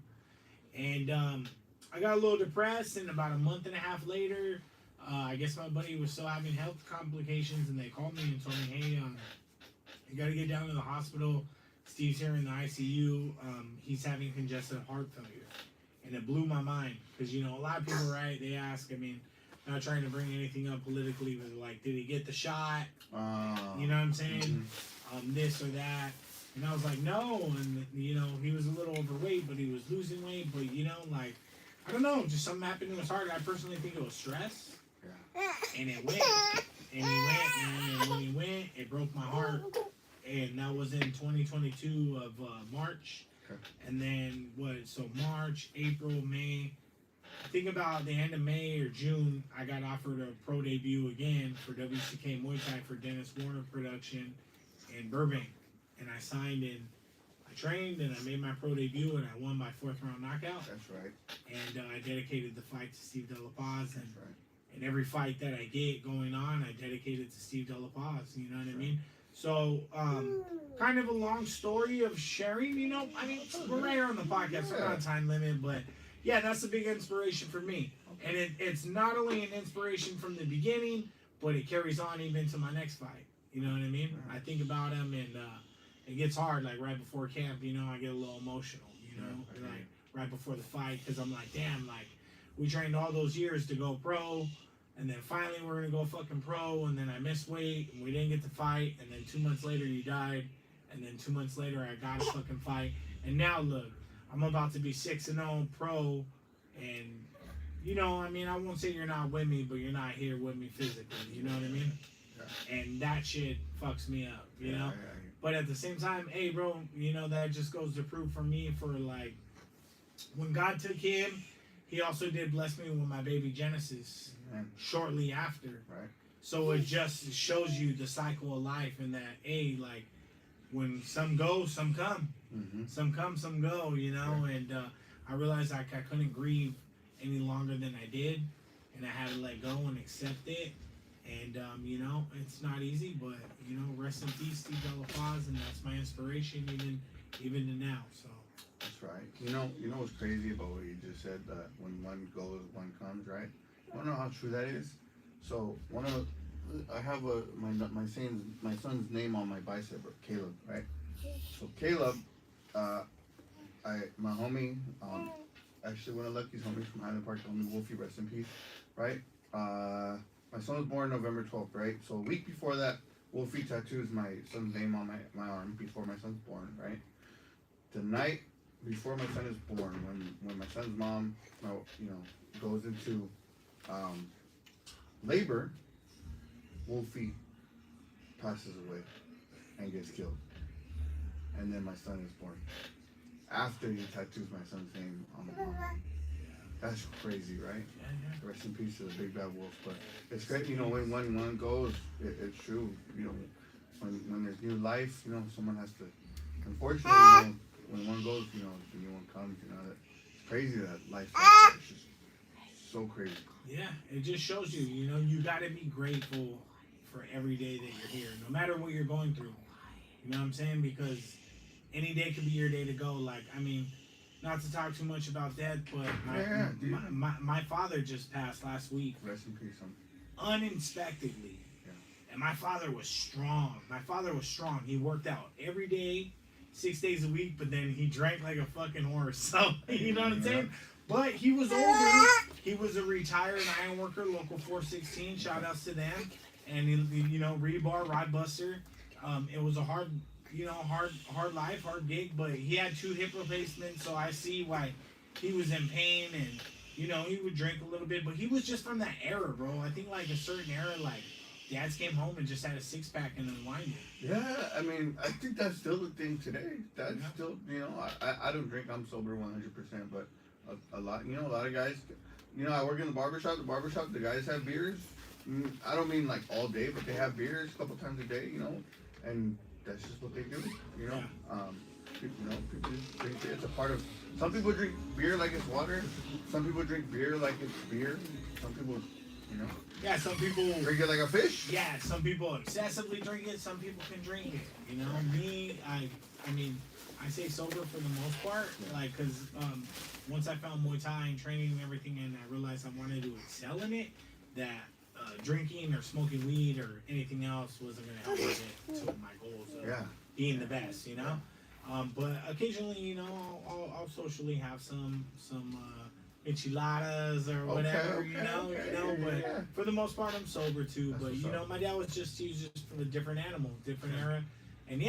And I got a little depressed, and about a month and a half later, I guess my buddy was still having health complications, and they called me and told me, hey, you got to get down to the hospital. Steve's here in the ICU. He's having congestive heart failure. And it blew my mind because, you know, a lot of people, right, they ask, I mean, not trying to bring anything up politically, but like, did he get the shot? You know what I'm saying? This or that. And I was like, no. And, you know, he was a little overweight, but he was losing weight. But, you know, like, I don't know, just something happened to his heart. I personally think it was stress. And it went. And he went, man. And when he went, it broke my heart. And that was in 2022 of March. Okay. And then so March, April, May. I think about the end of May or June, I got offered a pro debut again for WCK Muay Thai for Dennis Warner production in Burbank. And I signed and I trained and I made my pro debut and I won by 4th round knockout. That's right. And I dedicated the fight to Steve De La Paz. And, That's right. and every fight that I get going on, I dedicate it to Steve De La Paz. You know what I mean? So, kind of a long story of sharing, you know. I mean, we're right here on the podcast. We're not a time limit, but yeah, that's a big inspiration for me. And it's not only an inspiration from the beginning, but it carries on even to my next fight. You know what I mean? I think about him, and it gets hard. Like right before camp, you know, I get a little emotional. You know, like right before the fight, because I'm like, damn, like we trained all those years to go pro. And then finally we're going to go fucking pro, and then I missed weight, and we didn't get to fight, and then 2 months later you died, and then 2 months later I got a fucking fight, and now look, I'm about to be 6-0 pro, and, you know, I mean, I won't say you're not with me, but you're not here with me physically, you know what I mean? Yeah. And that shit fucks me up, you know? Yeah. But at the same time, hey, bro, you know, that just goes to prove for me for, like, when God took him, he also did bless me with my baby Genesis Man. shortly after. Right. So it just shows you the cycle of life, and that, hey, like, when some go, some come. Mm-hmm. Some come, some go, you know. Right. And I realized like I couldn't grieve any longer than I did, and I had to let go and accept it. And you know, it's not easy, but you know, rest in peace, Steve Delafaz, and that's my inspiration even to now. So That's right. You know what's crazy about what you just said? That when one goes, one comes, right? I don't know how true that is. So I have my son's name on my bicep, Caleb, right? So Caleb, my homie, actually one of Lucky's homies from Highland Park, homie Wolfie, rest in peace, right? My son was born November 12th, right? So a week before that, Wolfie tattoos my son's name on my arm before my son's born, right? The night before my son is born, when my son's mom, goes into labor, Wolfie passes away and gets killed, and then my son is born after he tattoos my son's name on my arm. That's crazy, right? yeah. Rest in peace to the big bad wolf. But it's great, you know, when one goes, it's true. You know, when there's new life, you know, someone has to. Unfortunately, you know, when one goes, you know, the new one comes. You know, it's crazy that life. It's just so crazy. Yeah, it just shows you, you know, you got to be grateful for every day that you're here, no matter what you're going through. You know what I'm saying? Because any day could be your day to go. Like, I mean, not to talk too much about death, but my father just passed last week. Rest in peace, son. Unexpectedly. Yeah. And my father was strong. He worked out every day, 6 days a week, but then he drank like a fucking horse. So, you know what I'm saying? But he was older. He was a retired iron worker, local 416. Shout outs to them. And, you know, rebar, rod buster. It was a hard life, hard gig, but he had 2 hip replacements, so I see why he was in pain, and, you know, he would drink a little bit, but he was just from that era, bro. I think, like, a certain era, like, dads came home and just had a 6-pack and unwinded. Yeah, I mean, I think that's still the thing today. That's still, you know, I don't drink, I'm sober 100%, but a lot of guys, you know, I work in the barbershop, the guys have beers. I don't mean, like, all day, but they have beers a couple times a day, you know, and that's just what they do, you know. People just drink beer. It's a part of. Some people drink beer like it's water. Some people drink beer like it's beer. Some people, you know. Yeah, some people drink it like a fish. Yeah, some people excessively drink it. Some people can drink it. You know, me, I mean, I say sober for the most part, like, cause once I found Muay Thai and training and everything, and I realized I wanted to excel in it, that drinking or smoking weed or anything else wasn't gonna help me get to my goals of being the best, you know. But occasionally, you know, I'll socially have some enchiladas or whatever, you know. But for the most part, I'm sober too. That's but you know, my dad was just from a different animal, different era, and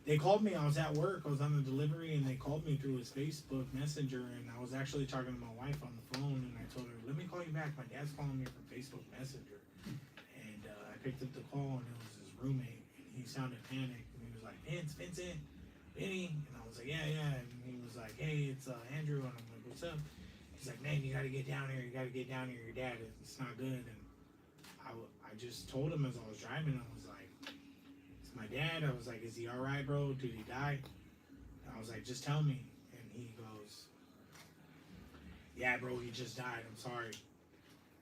they called me. I was at work. I was on the delivery, and they called me through his Facebook Messenger. And I was actually talking to my wife on the phone, and I told her, "Let me call you back. My dad's calling me from Facebook Messenger." And I picked up the call, and it was his roommate. And he sounded panicked, and he was like, "Vincent, Vinny," and I was like, "Yeah." And he was like, "Hey, it's Andrew," and I'm like, "What's up?" He's like, "Man, you got to get down here. Your dad, it's not good." And I just told him as I was driving, I was like, my dad, I was like, "Is he alright, bro? Did he die?" And I was like, "Just tell me." And he goes, "Yeah, bro, he just died. I'm sorry."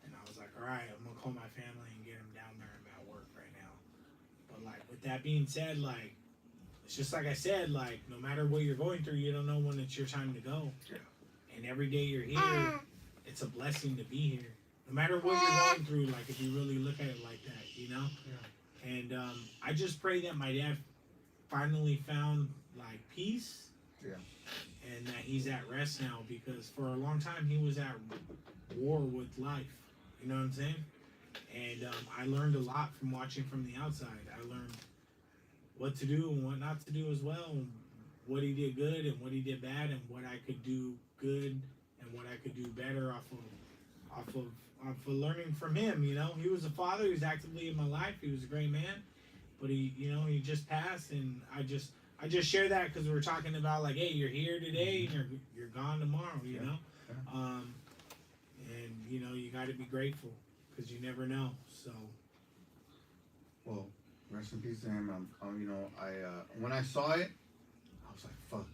And I was like, "Alright, I'm gonna call my family and get him down there. I'm at work right now." But like, with that being said, like, it's just like I said, like, no matter what you're going through, you don't know when it's your time to go. Yeah. And every day you're here, it's a blessing to be here. No matter what you're going through, like, if you really look at it like that, you know? Yeah. And I just pray that my dad finally found, like, peace. Yeah. And that he's at rest now, because for a long time he was at war with life. You know what I'm saying? And I learned a lot from watching from the outside. I learned what to do and what not to do as well. And what he did good and what he did bad, and what I could do good and what I could do better off of learning from him. You know, he was a father. He was actively in my life. He was a great man, but he just passed, and I just share that because we're talking about like, hey, you're here today and you're gone tomorrow, you know. And you know you got to be grateful because you never know. So. Well, rest in peace to him. You know, when I saw it, I was like, fuck.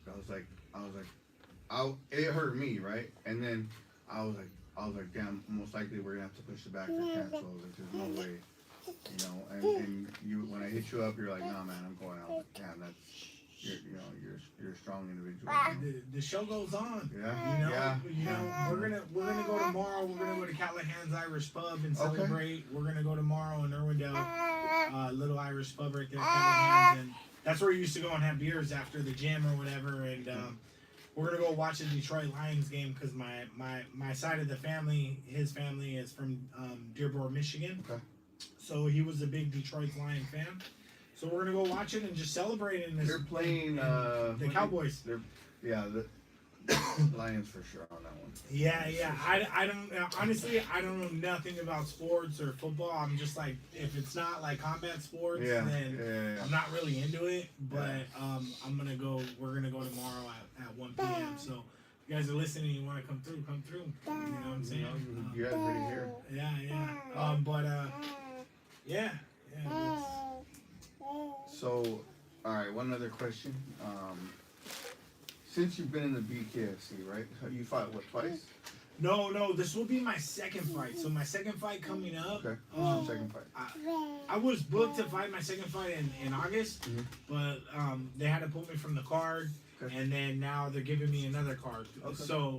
It hurt me, right? And then I was like, damn. Most likely we're gonna have to push it back or cancel. Like, there's no way, you know. And you, when I hit you up, you're like, nah, man, I'm going out. Like, damn, you're a strong individual. You know? The show goes on. Yeah. You know, Yeah. you know, we're gonna go tomorrow. We're gonna go to Callahan's Irish Pub and celebrate. We're gonna go tomorrow in Irwindale, little Irish pub right there, Callahan's, and that's where we used to go and have beers after the gym or whatever. And we're gonna go watch the Detroit Lions game because my side of the family, his family is from Dearborn, Michigan. Okay. So he was a big Detroit Lion fan. So we're gonna go watch it and just celebrate it. They're playing the Cowboys. The Lions for sure on that one. Yeah. I don't honestly. I don't know nothing about sports or football. I'm just like, if it's not like combat sports, then I'm not really into it. But I'm gonna go. We're gonna go tomorrow at 1 p.m. So if you guys are listening, you want to come through. You know what I'm saying? You guys already here. Yeah. Yeah. So, all right. One other question. Since you've been in the BKFC, right? You fought what, twice? No. This will be my second fight. So my second fight coming up. Okay. Second fight. I was booked to fight my second fight in August, but they had to pull me from the card, and then now they're giving me another card. Okay.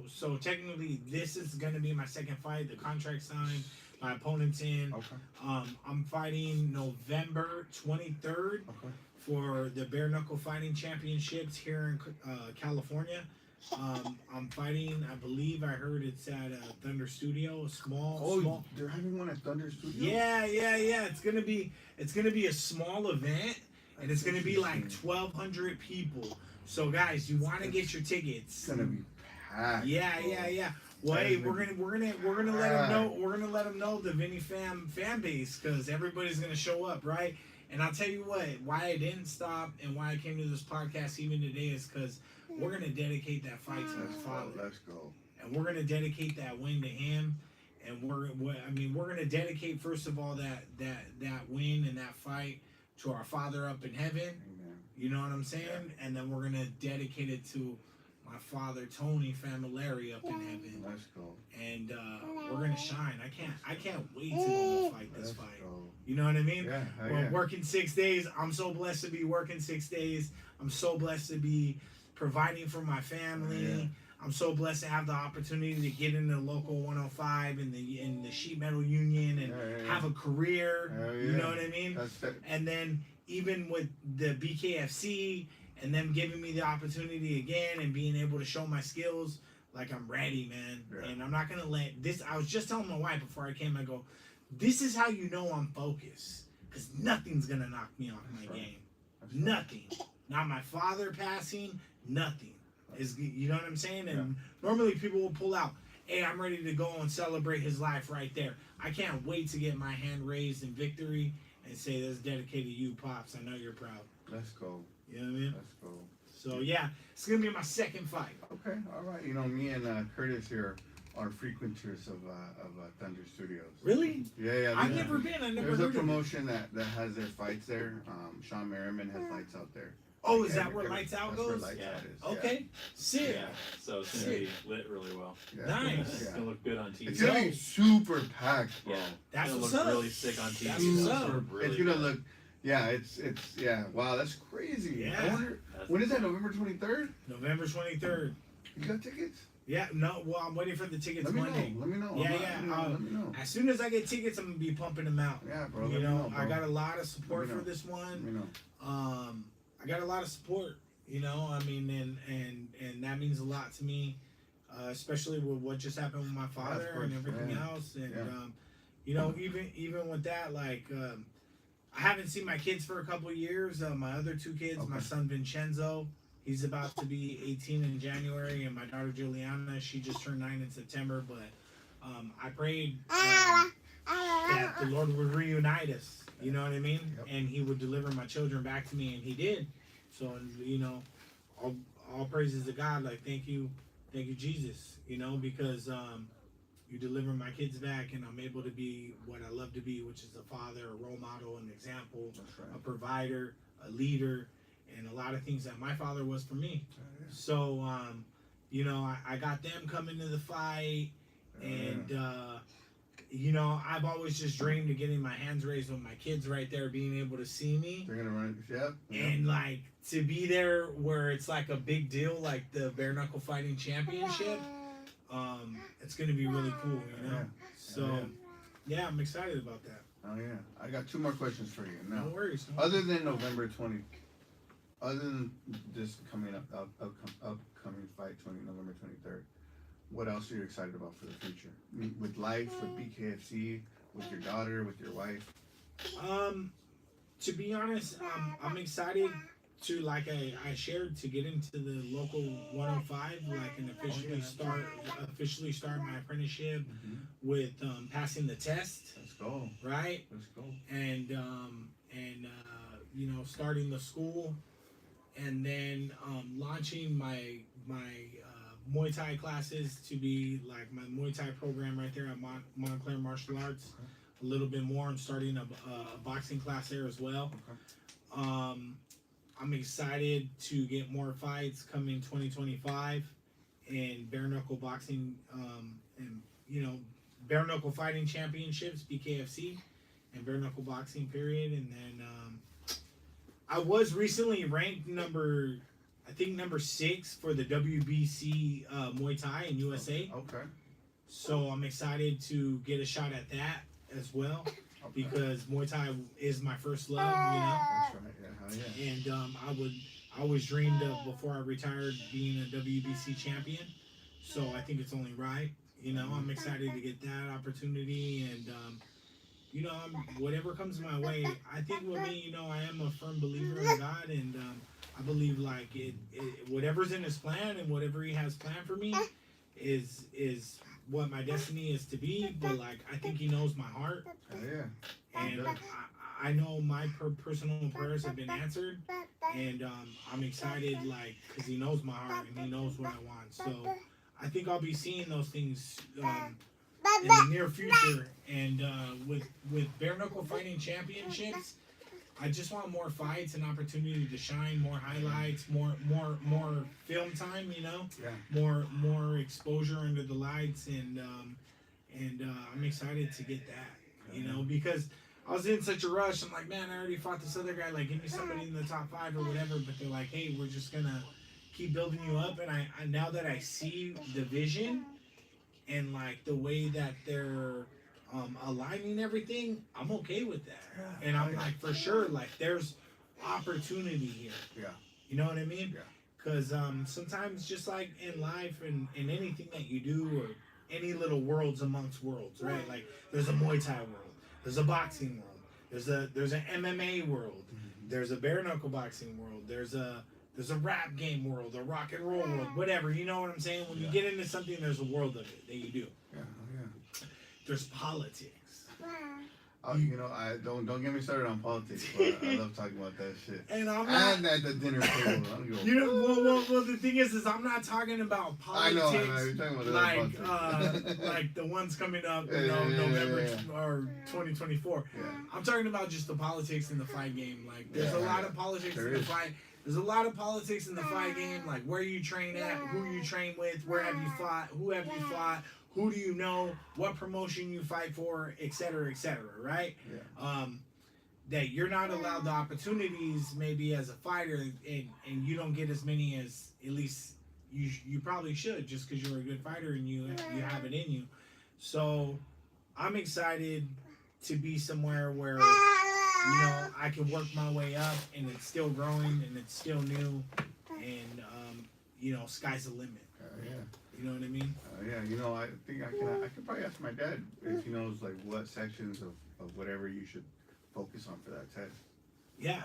So technically, this is gonna be my second fight. The contract signed. My opponent's in. Okay. I'm fighting November 23rd for the Bare Knuckle Fighting Championships here in California. I'm fighting. I believe I heard it's at Thunder Studio, a small. They're having one at Thunder Studio. Yeah. It's gonna be a small event, and it's gonna be like 1,200 people. So guys, you want to get your tickets. It's gonna be packed. Yeah. Well, hey, we're gonna let them know. We're gonna let them know the Vinny fan base because everybody's gonna show up, right? And I'll tell you what, why I didn't stop and why I came to this podcast even today is because we're gonna dedicate that fight to his father. Let's go. And we're gonna dedicate that win to him. And we're gonna dedicate first of all that win and that fight to our Father up in heaven. Amen. You know what I'm saying? Yeah. And then we're gonna dedicate it to my father Tony Familari up in heaven. Let's go. And we're gonna shine. I can't wait to go fight this fight. Go. You know what I mean? Yeah. We're working 6 days. I'm so blessed to be working 6 days. I'm so blessed to be providing for my family. Yeah. I'm so blessed to have the opportunity to get into local 105 in the sheet metal union and have a career. You know what I mean? And then even with the BKFC and them giving me the opportunity again and being able to show my skills, like I'm ready, man. Yeah. And I'm not gonna let this. I was just telling my wife before I came. I go, this is how you know I'm focused, because nothing's gonna knock me off my game. Nothing. Not my father passing. Nothing. Is, you know what I'm saying? And normally people will pull out. Hey, I'm ready to go and celebrate his life right there. I can't wait to get my hand raised in victory and say that's dedicated to you, Pops. I know you're proud. Let's go. You know what I mean? Let's go. So yeah, it's gonna be my second fight. Okay, all right. You know, me and Curtis here are frequenters of Thunder Studios. Really? Yeah. I've never been. I never There's heard a promotion that has their fights there. Sean Merriman has lights out there. Oh, is that where Lights Out That's goes? where Lights Out is. Okay, sick. Yeah, so it's gonna be lit really well. Yeah. Nice. It's gonna look good on TV. It's gonna be super packed, bro. Yeah, That's it's what's gonna up. look really sick on TV. That's what's up. Really It's gonna good. look. Yeah, it's yeah. Wow, that's crazy. Yeah. I wonder when is that? November 23rd. November 23rd. You got tickets? Yeah, no. Well, I'm waiting for the tickets Let me Monday. know. Let me know. Yeah. Let me know. As soon as I get tickets, I'm gonna be pumping them out. Yeah, bro. You let me know, bro. I got a lot of support Let me for know. this Let one. me know. I got a lot of support. You know, I mean, and that means a lot to me, especially with what just happened with my father course, and everything yeah. else. And Yeah. you know, even with that, like, I haven't seen my kids for a couple of years. My other two kids, my Okay. son Vincenzo, he's about to be 18 in January, and my daughter Juliana, she just turned 9 in September. But I prayed that the Lord would reunite us. You know what I mean? Yep. And He would deliver my children back to me, and He did. So, and, you know, all praises to God. Like, thank you, Jesus. You know, because you deliver my kids back, and I'm able to be what I love to be, which is a father, a role model, an example, That's right. a provider, a leader, and a lot of things that my father was for me. Yeah. So, you know, I got them coming to the fight, and you know, I've always just dreamed of getting my hands raised with my kids right there, being able to see me. They're gonna run. Yep. And like to be there where it's like a big deal, like the bare knuckle fighting championship. It's gonna be really cool, you know. Yeah. So yeah, I'm excited about that. Oh yeah. I got 2 more questions for you. Now, No worries. other than November 20, other than this coming upcoming fight, November 23rd, what else are you excited about for the future? With life, with BKFC, with your daughter, with your wife? To be honest, I'm excited to, like I shared, to get into the local 105, like, and officially start my apprenticeship with passing the test. Let's go. Right. Let's go. And you know, starting the school, and then launching my Muay Thai classes to be like my Muay Thai program right there at Montclair Martial Arts. A little bit more. I'm starting a boxing class there as well. I'm excited to get more fights coming 2025 in bare knuckle boxing, and you know, bare knuckle fighting championships, BKFC, and bare knuckle boxing period. And then I was recently ranked number 6 for the WBC Muay Thai in USA. Okay. So I'm excited to get a shot at that as well, because Muay Thai is my first love, you know. That's right. Yeah. Hell yeah. And I always dreamed of, before I retired, being a WBC champion. So I think it's only right. You know, I'm excited to get that opportunity, and you know, whatever comes my way. I think with me, you know, I am a firm believer in God, and I believe like it whatever's in His plan and whatever He has planned for me is what my destiny is to be. But like, I think He knows my heart. Hell yeah. And I know my personal prayers have been answered, and I'm excited, like, because He knows my heart and He knows what I want. So I think I'll be seeing those things in the near future. And with bare knuckle fighting championships, I just want more fights and opportunity to shine, more highlights, more film time, you know, more exposure under the lights, and I'm excited to get that, you know, because I was in such a rush. I'm like, man, I already fought this other guy. Like, give me somebody in the top 5 or whatever. But they're like, hey, we're just gonna keep building you up. And I now that I see the vision and like the way that they're aligning everything, I'm okay with that. And I'm like, for sure, like, there's opportunity here. Yeah. You know what I mean? Yeah. Because sometimes, just like in life and in anything that you do, or any little worlds amongst worlds, right? Like, there's a Muay Thai world, there's a boxing world, there's an MMA world, there's a bare knuckle boxing world, there's a rap game world, a rock and roll world, whatever. You know what I'm saying? When you get into something, there's a world of it that you do. Yeah. Yeah. There's politics. You know, I don't get me started on politics, but I love talking about that shit. And I'm not, and at the dinner table, I don't give a you know, well, the thing is I'm not talking about politics. I know, you're talking about like politics. like the ones coming up, you know, November or 2024. Yeah. I'm talking about just the politics in the fight game. Like, there's a lot of politics There in the is. fight. There's a lot of politics in the fight game, like where you train at, who you train with, where have you fought, who have you fought, who do you know, what promotion you fight for, et cetera, right? Yeah. That you're not allowed the opportunities maybe as a fighter, and you don't get as many as at least you probably should, just because you're a good fighter and you have it in you. So I'm excited to be somewhere where, you know, I can work my way up, and it's still growing and it's still new, and you know, sky's the limit. Yeah. You know what I mean? Yeah, you know, I think I can probably ask my dad if he knows like what sections of whatever you should focus on for that test. Yeah.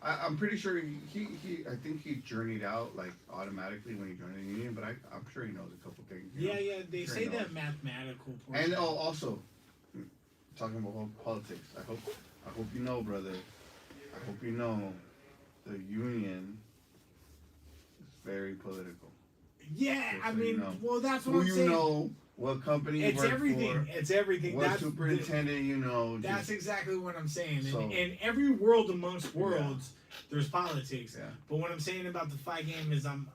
I'm pretty sure he I think he journeyed out like automatically when he joined the union, but I'm sure he knows a couple things. You know? Yeah. They Sure say he knows. that mathematical portion. And also talking about politics, I hope you know, brother. I hope you know the union is very political. Yeah, Just I so you mean, know. well, that's what Who I'm you saying. know, what company you It's work everything. for, It's everything. what That's superintendent you know. That's Just, exactly what I'm saying. So- And every world amongst worlds, there's politics. yeah. But what I'm saying about the fight game is I'm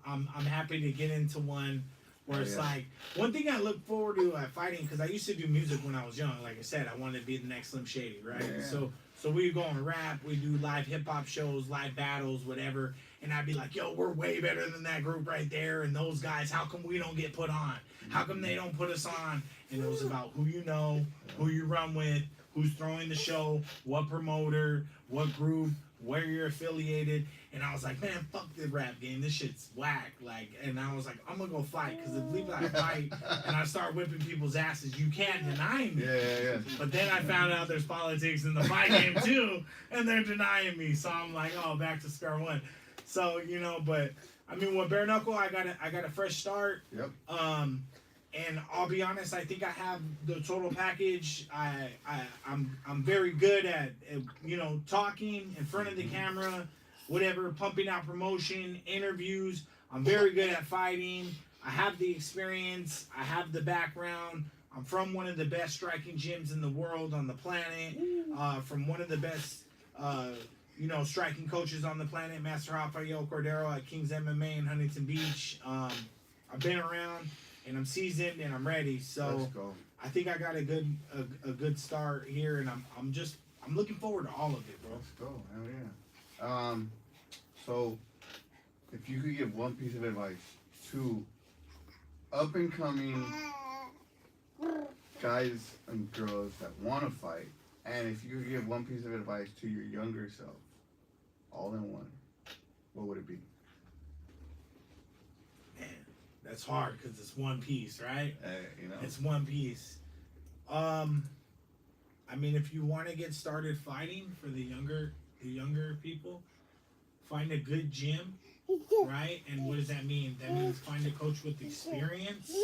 happy to get into one where Oh, it's yeah. like one thing I look forward to at fighting, because I used to do music when I was young. Like I said, I wanted to be the next Slim Shady, right? Yeah. So we go and rap, we do live hip hop shows, live battles, whatever. And I'd be like, yo, we're way better than that group right there. And those guys, how come we don't get put on? How come they don't put us on? And it was about who you know, who you run with, who's throwing the show, what promoter, what group, where you're affiliated. And I was like, man, fuck the rap game. This shit's whack. Like, and I was like, I'm gonna go fight, because if I fight and I start whipping people's asses, you can't deny me. Yeah. But then I found out there's politics in the fight game too, and they're denying me. So I'm like, oh, back to square one. So but I mean, with bare knuckle, I got a fresh start. Yep. And I'll be honest, I think I have the total package. I'm very good at talking in front of the camera, whatever, pumping out promotion, interviews. I'm very good at fighting. I have the experience. I have the background. I'm from one of the best striking gyms in the world, on the planet. From one of the best, striking coaches on the planet, Master Rafael Cordero at King's MMA in Huntington Beach. I've been around, and I'm seasoned, and I'm ready. So Let's go. I think I got a good start here, and I'm looking forward to all of it, bro. Let's go. Hell yeah. So if you could give one piece of advice to up and coming guys and girls that want to fight, and if you could give one piece of advice to your younger self, all in one, what would it be? Man, that's hard because it's one piece, right? You know. It's one piece. I mean, if you want to get started fighting for the younger people, find a good gym, right? And what does that mean? That means find a coach with experience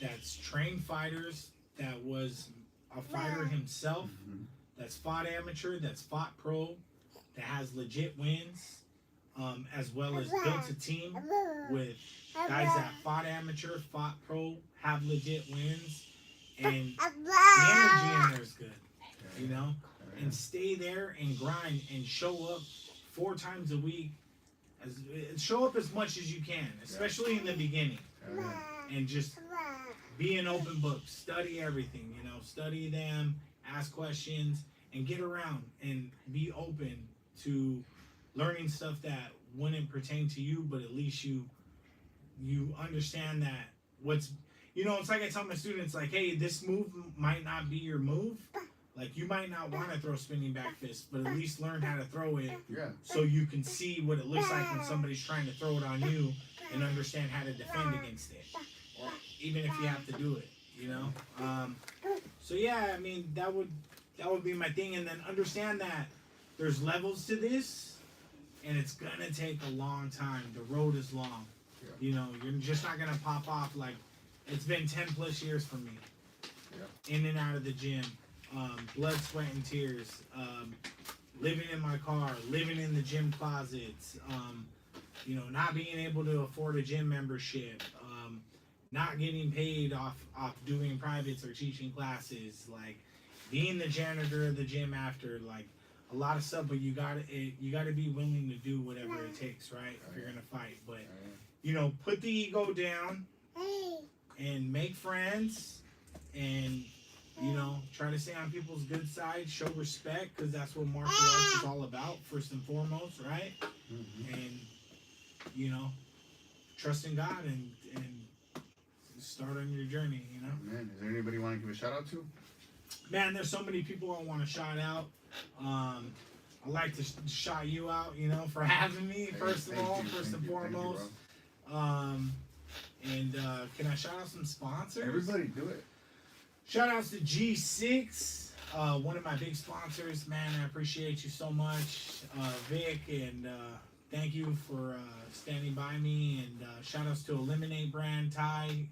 that's trained fighters, that was a fighter himself, Mhm. that's fought amateur, that's fought pro, that has legit wins, as well as built a team with guys that fought amateur, fought pro, have legit wins, and the energy in there is good, you know? And stay there and grind and show up 4 times a week. Show up as much as you can, especially in the beginning. And just be an open book. Study everything, study them, ask questions, and get around and be open to learning stuff that wouldn't pertain to you, but at least you understand that it's like I tell my students, like, hey, this move might not be your move. Like, you might not want to throw spinning back fists, but at least learn how to throw it so you can see what it looks like when somebody's trying to throw it on you and understand how to defend against it. Or even if you have to do it, So, yeah, I mean, that would be my thing. And then understand that there's levels to this, and it's going to take a long time. The road is long. You're just not going to pop off. Like, it's been 10 plus years for me. In and out of the gym. Blood, sweat, and tears, living in my car, living in the gym closets, not being able to afford a gym membership, not getting paid off doing privates or teaching classes, like being the janitor of the gym after, like a lot of stuff. But you gotta be willing to do whatever it takes, right? If you're gonna fight, but put the ego down and make friends and. Try to stay on people's good side, show respect, because that's what martial arts is all about, first and foremost, right? Mm-hmm. And, trust in God and start on your journey, Man, is there anybody you want to give a shout out to? Man, there's so many people I want to shout out. I'd like to shout you out, for having me, first and foremost. And can I shout out some sponsors? Everybody do it. Shout outs to G6, one of my big sponsors. Man, I appreciate you so much, Vic, and thank you for standing by me. And shout outs to Eliminate Brand Ty,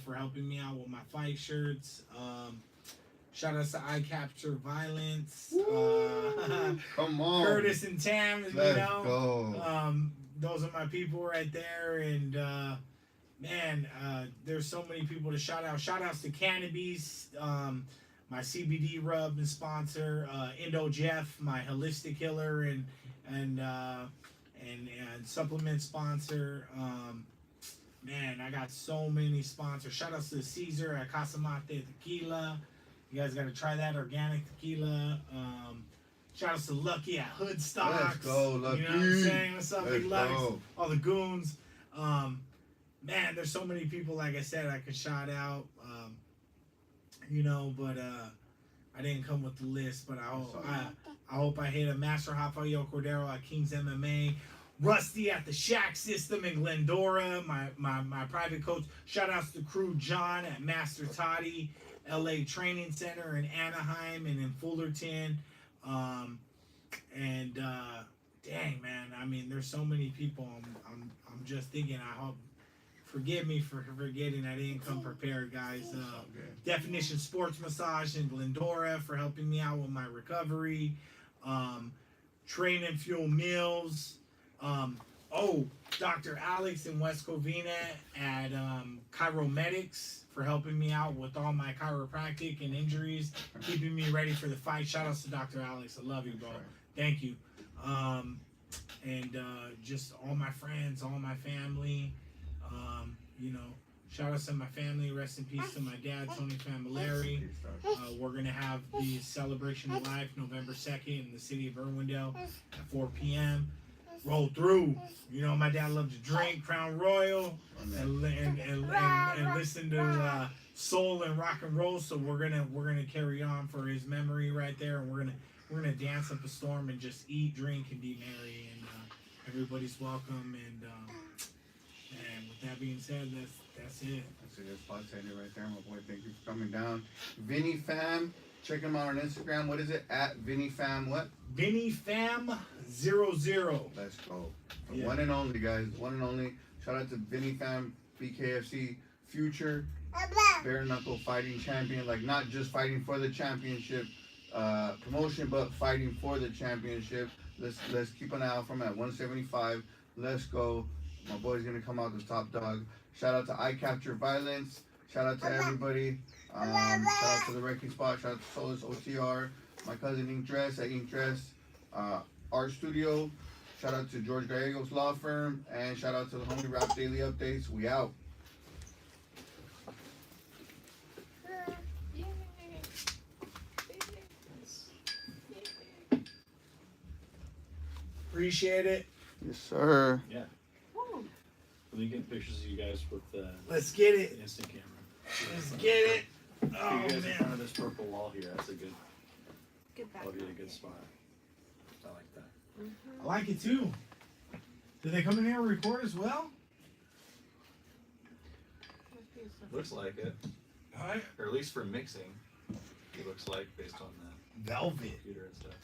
for helping me out with my fight shirts. Shout outs to I Capture Violence. Come on. Curtis and Tam, Let's you know. go. Those are my people right there, and man, there's so many people to shout out. Shout outs to Cannabis, my CBD rub and sponsor, Indo Jeff, my holistic healer and supplement sponsor. Man, I got so many sponsors. Shout outs to Caesar at Casamate Tequila. You guys got to try that organic tequila. Shout outs to Lucky at Hood Stocks. Let's go, Lucky. You know what I'm saying? What's up, Big Let's Lux? go. All the goons. Man, there's so many people, like I said, I could shout out. You know, but I didn't come with the list. But I hope I hit a Master Rafael Cordero at King's MMA. Rusty at the Shack System in Glendora, my private coach. Shout outs to crew John at Master Toddy, LA Training Center in Anaheim and in Fullerton. Dang man, I mean there's so many people. I'm just thinking. I hope forgive me for forgetting. I didn't come prepared, guys. Definition Sports Massage in Glendora for helping me out with my recovery. Train and Fuel Meals. Dr. Alex in West Covina at Chiromedics for helping me out with all my chiropractic and injuries, keeping me ready for the fight. Shout outs to Dr. Alex. I love you, bro. Thank you. Just all my friends, all my family. You know, shout outs to my family. Rest in peace to my dad, Tony Familari. We're going to have the celebration of life November 2nd in the city of Irwindale at 4 p.m. Roll through. You know, my dad loved to drink Crown Royal and listen to soul and rock and roll. So we're gonna carry on for his memory right there, and we're gonna dance up a storm and just eat, drink, and be merry. And everybody's welcome. And with that being said, that's it. That's it. That's spot ended right there, my boy. Thank you for coming down, Vinny Fam. Check him out on Instagram. What is it? At Vinny Fam what? Vinny Fam 00. Let's go. The Yeah. one and only, guys. One and only. Shout out to Vinny Fam, BKFC, future bare knuckle fighting champion. Like, not just fighting for the championship promotion, but fighting for the championship. Let's keep an eye out for him at 175. Let's go. My boy's gonna come out the top dog. Shout out to I Capture Violence. Shout out to everybody. Shout out to the Wrecking Spot. Shout out to Solus OTR. My cousin Ink Dress at Ink Dress Art Studio. Shout out to George Gallegos Law Firm. And shout out to the Homie Rap Daily Updates. We out. Appreciate it. Yes, sir. Yeah. Let me get pictures of you guys with the Let's get it. instant camera. Let's get it. Put Oh you guys in front man. of this purple wall here. That's a good. Get back. That'll be a good spot. I like that. I like it too. Did they come in here and record as well? Looks like it, Alright. or at least for mixing, it looks like based on the Velvet. computer and stuff.